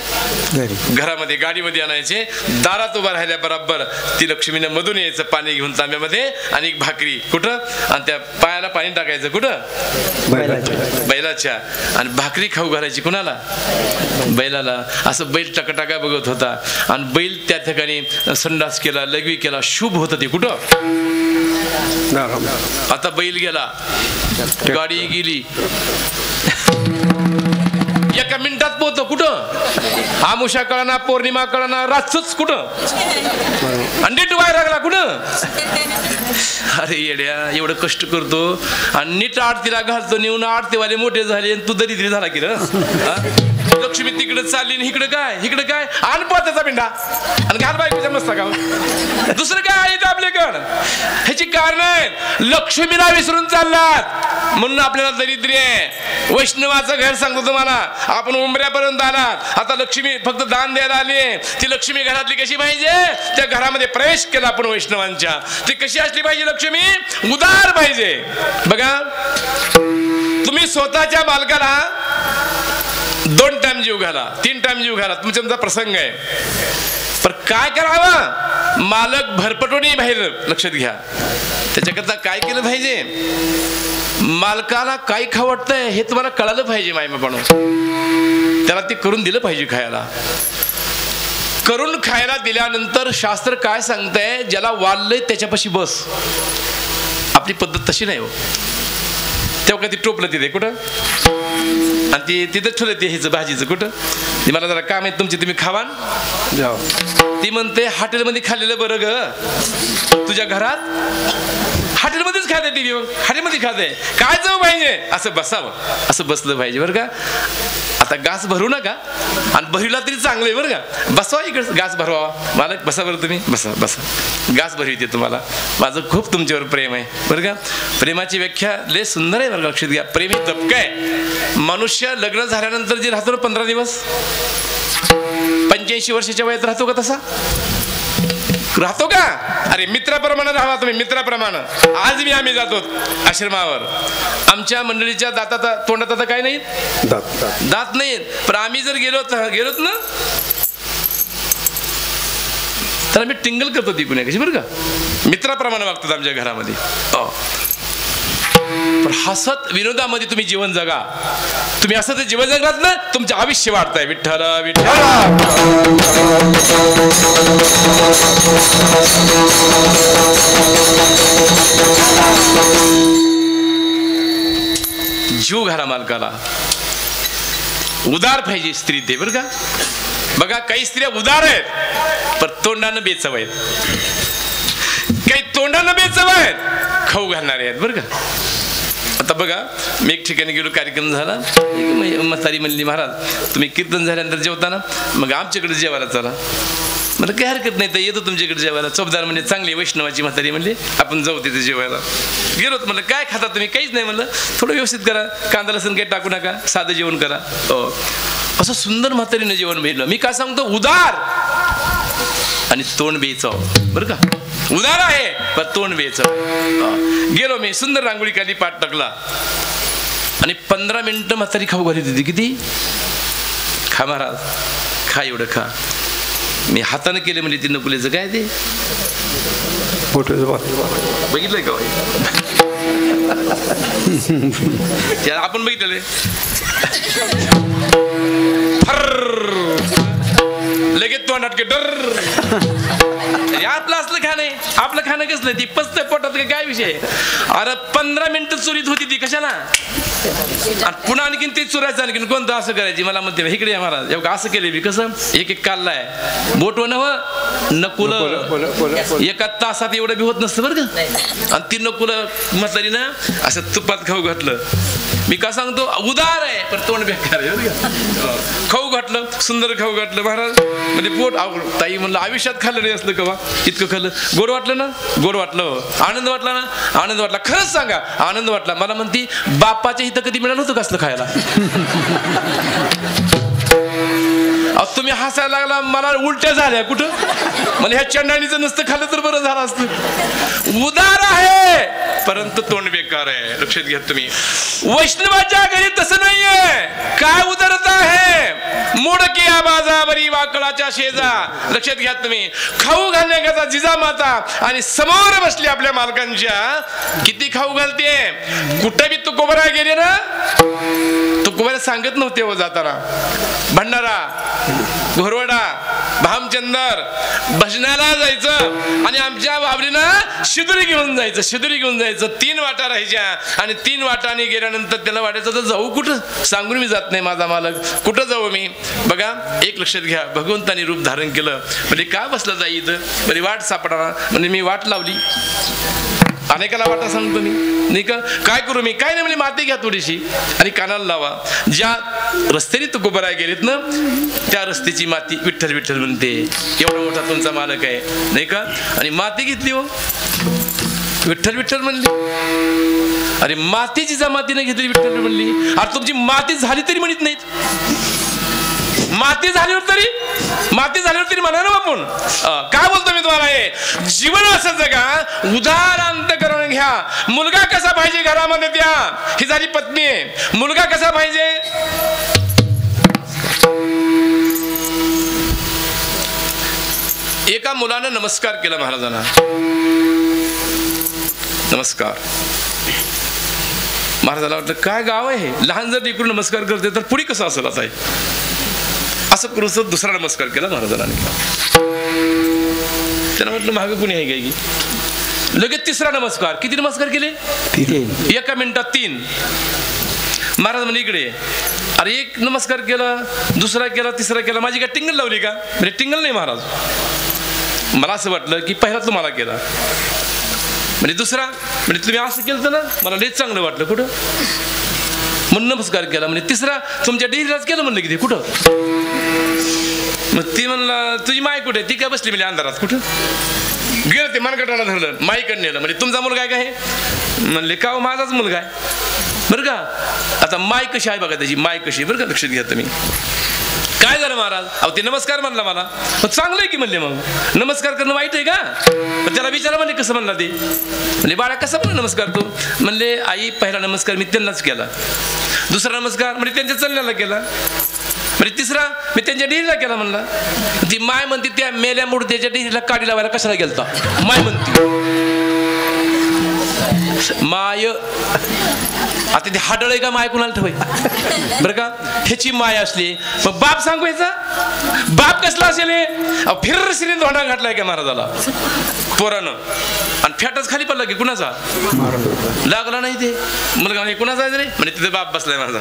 घरामध्ये, गाडीमध्ये आणायचे. दारात उभा राहिल्या बरोबर ती लक्ष्मीने मधून यायचं पाणी घेऊन तांब्यामध्ये आणि एक भाकरी. कुठं? आणि त्या पायाला पाणी टाकायचं. कुठं? बैलाच्या. आणि भाकरी खाऊ घालायची कुणाला? बैलाला. असं बैल टकाटका बघत होता आणि बैल त्या ठिकाणी संडास केला, लघवी केला, शुभ होतं ते. कुठं? आता बैल गेला, गाडी गेली, एका मिनिटात पोहतो. कुठं? आमुषा कळना, पौर्णिमा कळना, रातच कुठं? नीट व्हायला लागला. कुठं? अरे येड्या, एवढं कष्ट करतो आणि नीट आरतीला घालतो, नेऊन आरतीवाले मोठे झाले आणि तू दरिद्री झाला की र. लक्ष्मी तिकडे चालली आणि इकडे काय आण त्याचा पिंडा आणि घाल बायकोच्या मस्ता का. दुसरं काय आहे आपल्याकडं? ह्याची कारण आहेत. लक्ष्मीला विसरून चाललात म्हणून आपल्याला दरिद्री आहे. वैष्णवाचं घर सांगतो तुम्हाला. आपण उंबऱ्यापर्यंत आलात. आता लक्ष्मी फक्त दान द्यायला आली. ती लक्ष्मी घरातली कशी पाहिजे? त्या घरामध्ये प्रवेश केला आपण वैष्णवांच्या. ती कशी असली पाहिजे? लक्ष्मी उदार पाहिजे. बघा तुम्ही स्वतःच्या मालकाला 2 टाइम जीव घाला, 3 टाइम जीव घाला, तुमचा प्रसंग आहे. पण काय करावं? मालक भरपटवणी बाहेर. लक्षात घ्या. त्याच्याकरता काय केलं पाहिजे? मालकाला काय खावं वाटतंय हे तुम्हाला कळालं पाहिजे. मायमापण त्याला ते करून दिलं पाहिजे खायला. करून खायला दिल्यानंतर शास्त्र काय सांगतंय? ज्याला वाढलंय त्याच्यापाशी बस. आपली पद्धत तशी नाही हो. तेव्हा ती टोपलं तिथे कुठं आणि ती तिथं ठेवलं ते ह्याचं भाजीचं. कुठं? ती मला जरा काम आहे तुमची, तुम्ही खावा. ती म्हणते हॉटेलमध्ये खाल्लेलं बरं ग. तुझ्या घरात हॉटेलमध्येच खाते ती, हॉटेलमध्ये खाते. काय जाऊ पाहिजे? असं बसावं, असं बसलं पाहिजे बरं का. आता घास भरू नका आणि भरला तरी चांगलं आहे बरं का. बसवा इकडे, घास भरवा. मला बसा बरं तुम्ही, बसा बसा. घास भरविते तुम्हाला. माझं खूप तुमच्यावर प्रेम आहे बरं का. प्रेमाची व्याख्या लय सुंदर आहे बरं. लक्षात घ्या. प्रेम हे तपक आहे. मनुष्य लग्न झाल्यानंतर जे राहतो ना 15 दिवस, 85 वर्षाच्या वयात राहतो का? तसा राहतो का? अरे मित्राप्रमाणे राहा तुम्ही, मित्राप्रमाणे. आज आम्ही जातो आश्रमावर. आमच्या मंडळीच्या दातात तोंडात आता काय नाही, दात नाहीत. पण आम्ही जर गेलोत ना तर आम्ही टिंगल करतो ती कुण्या कशी बरं का. मित्राप्रमाणे वागतात आमच्या घरामध्ये. पण हसत विनोदामध्ये तुम्ही जीवन जगा. तुम्ही असं ते जीवन जगलात ना, तुमचं आयुष्य वाढतंय. विठ्ठल विठ्ठल. जीव घाला मालकाला. उदार पाहिजे स्त्री ते बरं का. बघा काही स्त्रिया उदार आहेत पण तोंडानं बेचव आहेत. काही तोंडानं बेचव आहेत, खाऊ घालणारे आहेत बरं का. आता बघा मी एक ठिकाणी गेलो, कार्यक्रम झाला. म्हातारी म्हणली महाराज तुम्ही कीर्तन झाल्यानंतर जेवताना मग आमच्याकडे जेवायला चला. मला काही हरकत नाही तर येतो तुमच्याकडे जेवायला. चोपदार म्हणजे चांगली वैष्णवाची म्हातारी म्हणली आपण जाऊ तिथे जेवायला. गेलो म्हणलं काय खाता तुम्ही? काहीच नाही म्हणलं. थोडं व्यवस्थित करा, कांदा लसूण काही टाकू नका, साधं जेवण करा. असं सुंदर म्हातारीनं जेवण भेटलं. मी काय सांगतो, उदार आणि तोंड बेचव बरं का. उदार आहे पण तोंड बेचव. गेलो मी, सुंदर रांगोळी खाली पाठ टाकला आणि 15 मिनिटं म्हातारी खाऊ घाली होती. किती? खा महाराज खा, एवढं खा. मी हाताने केले म्हणजे ती नकुलेचं काय ते बघितलंय का? आपण बघितलेलं लगेच तो नाटके डर. आपलं असलं खाणं, आपलं खाणं कसलं ती पस्त पोटात काय विषय. अरे 15 मिनिटं चुरीत होती ती कशाला. आणि पुन्हा आणखीन ते चुरायचं, आणखीन कोणतं असं करायची. मला म्हणते इकडे या महाराज, एवढं असं केलं मी. कसं एक एक काढलाय बोटव नव नकुल. एका तासात एवढं बी होत नसतं बरं का. आणि ती नकुल म्हटली ना असं तुपात खाऊ घातलं. मी का सांगतो, उदार आहे पण तोंड बेकार आहे. खाऊ घातलं, सुंदर खाऊ घातलं महाराज. म्हणजे पोट ताई म्हणलं आयुष्यात खाल्लं नाही असलं कवा. इतकं खाल्लं. गोड वाटलं ना? गोड वाटलं. आनंद वाटला ना? आनंद वाटला. खरंच सांगा आनंद वाटला. मला म्हणती बापाच्या इथं कधी मिळालं होतं कसलं खायला. तुम्ही हसायला लागला, मला उलट्या झाल्या कुठं. मला ह्या चंडाणीचं नसतं खाल्लं तर बरं झालं असतं. उदार आहे परंतु तोंड बेकार आहे. लक्षात घ्या तुम्ही. वैष्णवाच्या घरी तसं नाहीये. काय उदारता आहे. मोडकी बाजावरी वाकळाच्या शेजा. लक्षात घ्या तुम्ही. खाऊ घालण्याकरता जिजामाता आणि समोर बसली आपल्या मालकांच्या. किती खाऊ घालते. कुठे बी तुकोबरा गेले ना, तुकोबरा सांगत नव्हते हो जाताना. भंडारा, घोरवडा, भामचंदर भजनाला जायचं आणि आमच्या बाबरीनं शिदुरी घेऊन जायचं. शिदुरी घेऊन जायचं. 3 वाटा राहायच्या आणि 3 वाटाने गेल्यानंतर त्याला वाटायचं तर जाऊ कुठं. सांगून मी जात नाही माझा मालक, कुठं जाऊ मी. बघा एक लक्षात घ्या, भगवंतानी रूप धारण केलं. म्हणजे का बसलं जाई इथं. म्हणजे वाट सापडणार. म्हणजे मी वाट लावली. अनेकाला वाटा सांगतो मी नाही का. काय करू मी, काय नाही म्हणजे माती घ्या थोडीशी आणि कानाला लावा. ज्या रस्त्याने तुकोबरा गेलेत ना त्या रस्त्याची माती विठ्ठल विठ्ठल म्हणते. एवढा मोठा तुमचा मालक आहे नाही का. आणि माती घेतली हो, विठ्ठल विठ्ठल म्हणली. अरे मातीची जमातीने घेतली विठ्ठल म्हणली. अरे तुमची माती झाली तरी म्हणत नाहीत. माती झाल्यावर तरी म्हणा ना आपण. काय बोलतो मी तुम्हाला, हे जीवन असं जगा. उदार अंतःकरण घ्या. मुलगा कसा पाहिजे घरामध्ये त्या, ही झाली पत्नी आहे. मुलगा कसा पाहिजे. एका मुलानं नमस्कार केला महाराजांना. नमस्कार. महाराजाला वाटलं काय गाव आहे हे. लहान जर लेकरू नमस्कार करते तर पुढे कसं असेल असं आहे. असं करून दुसरा नमस्कार केला महाराजांना. त्यांना म्हटलं मागे कुणी आहे काय. लगेच तिसरा नमस्कार. किती नमस्कार केले. 1 मिनिटात 3. महाराज म्हणजे इकडे. अरे एक नमस्कार केला, दुसरा केला, तिसरा केला. माझी काय टिंगल लावली का. म्हणजे टिंगल नाही महाराज. मला असं वाटलं की पहिला तुम्हाला केला म्हणजे दुसरा म्हणजे तुम्ही असं केलं ना मला लयच चांगलं वाटलं. कुठं म्हणून नमस्कार केला. म्हणजे तिसरा तुमच्या डेअरीलाच केलं म्हणलं की ते कुठं. मग ती म्हणला तुझी माय कुठे. ती काय बसली म्हणजे अंधारात. कुठं गेलं ते मनगटाला धरलं, माईकडे नेलं. म्हणजे तुमचा मुलगा आहे का हे. म्हणले का माझाच मुलगा आहे बरं का. आता माय कशी आहे बघा त्याची. माय कशी बरं का. लक्षात घ्या तुम्ही. काय झालं महाराज. अहो ते नमस्कार म्हणला मला. चांगलं आहे की म्हणले. मग नमस्कार करणं वाईट आहे का. त्याला विचारा म्हणले कसं म्हणला ते. म्हणजे बाळा कसं म्हणलं नमस्कार तू. म्हणले आई पहिला नमस्कार मी त्यांनाच केला. दुसरा नमस्कार म्हणजे त्यांच्या चलण्याला केला. म्हणजे तिसरा मी त्यांच्या डेअरीला केला म्हणला. ती माय म्हणते त्या मेल्या मूर्तीच्या डेअरीला काडी लावायला कशाला गेलता. माय म्हणते माय आता ते हाडळ आहे का माय कुणाला ठेवाय बरं का ह्याची माय असली मग बाप सांगू याचा बाप कसला असेल फिर श्री धोंडा घातलाय का महाराजाला पोरानं आणि फॅटच खाली पडला की कुणाचा लागला नाही ते मुलगा म्हणे कुणाचा आहे रे म्हणे तिथे बाप बसलाय माझा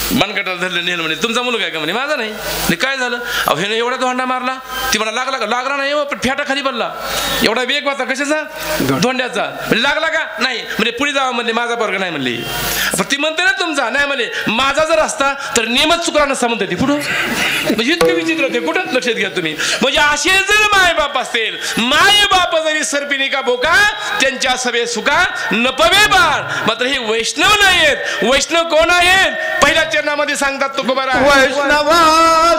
बनकटाला धरलं नेलं म्हणे तुमचा मुलगा आहे का म्हणे माझा नाही काय झालं अहो ह्याने एवढा धोंडा मारला ती म्हणा लागला नाही पण फॅटा खाली पडला एवढा वेग होता कशाचा धोंड्याचा म्हणजे लागला का नाही म्हणजे पुढे जावा म्हणले माझा वर्ग नाही म्हणले ती म्हणते ना तुमचा नाही म्हणले माझा जर असता तर नियमच चुकला नसता म्हणते ती पुढं म्हणजे इतकं विचित्र होते कुठं लक्षात घ्या तुम्ही म्हणजे असे जर माय बाप असतील माय बाप जरी सर्पिणी का बोका त्यांच्या सभे सुका नपवे बाळ मात्र हे वैष्णव नाहीयेत वैष्णव कोण आहेत पहिल्या चरणामध्ये सांगतात तुकोबारा वैष्णवा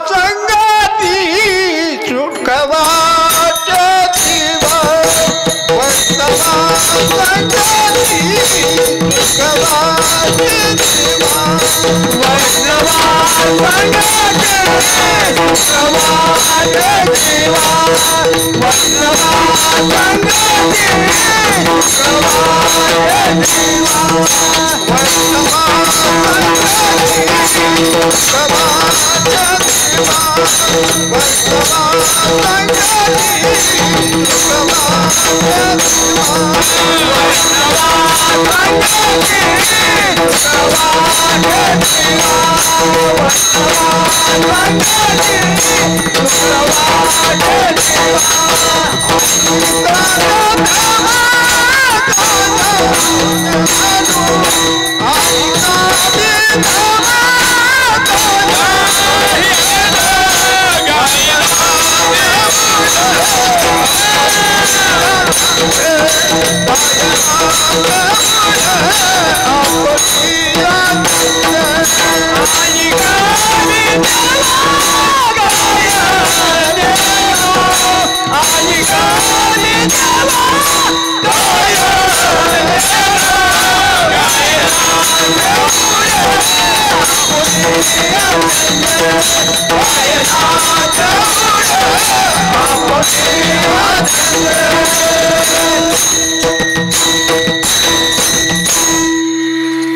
संगाती चुकवाचे जीवा वैष्णवा संगाती चुकवाचे जीवा वैष्णवा संगाती चुकवाचे जीवा वैष्णवा संगाती चुकवाचे जीवा वैष्णवा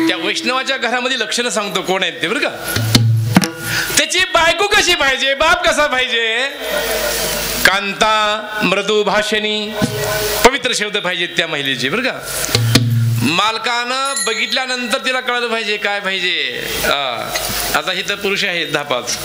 त्या वैष्णवाच्या घरामध्ये लक्षणं सांगतो कोण आहेत ते बरं का त्याची बायको कशी पाहिजे बाप कसा पाहिजे कांता मृदू भाषणी पवित्र शब्द पाहिजेत त्या महिलेचे बरं का मालकानं बघितल्यानंतर तिला कळलं पाहिजे काय पाहिजे आता इथं पुरुष आहेत 10-5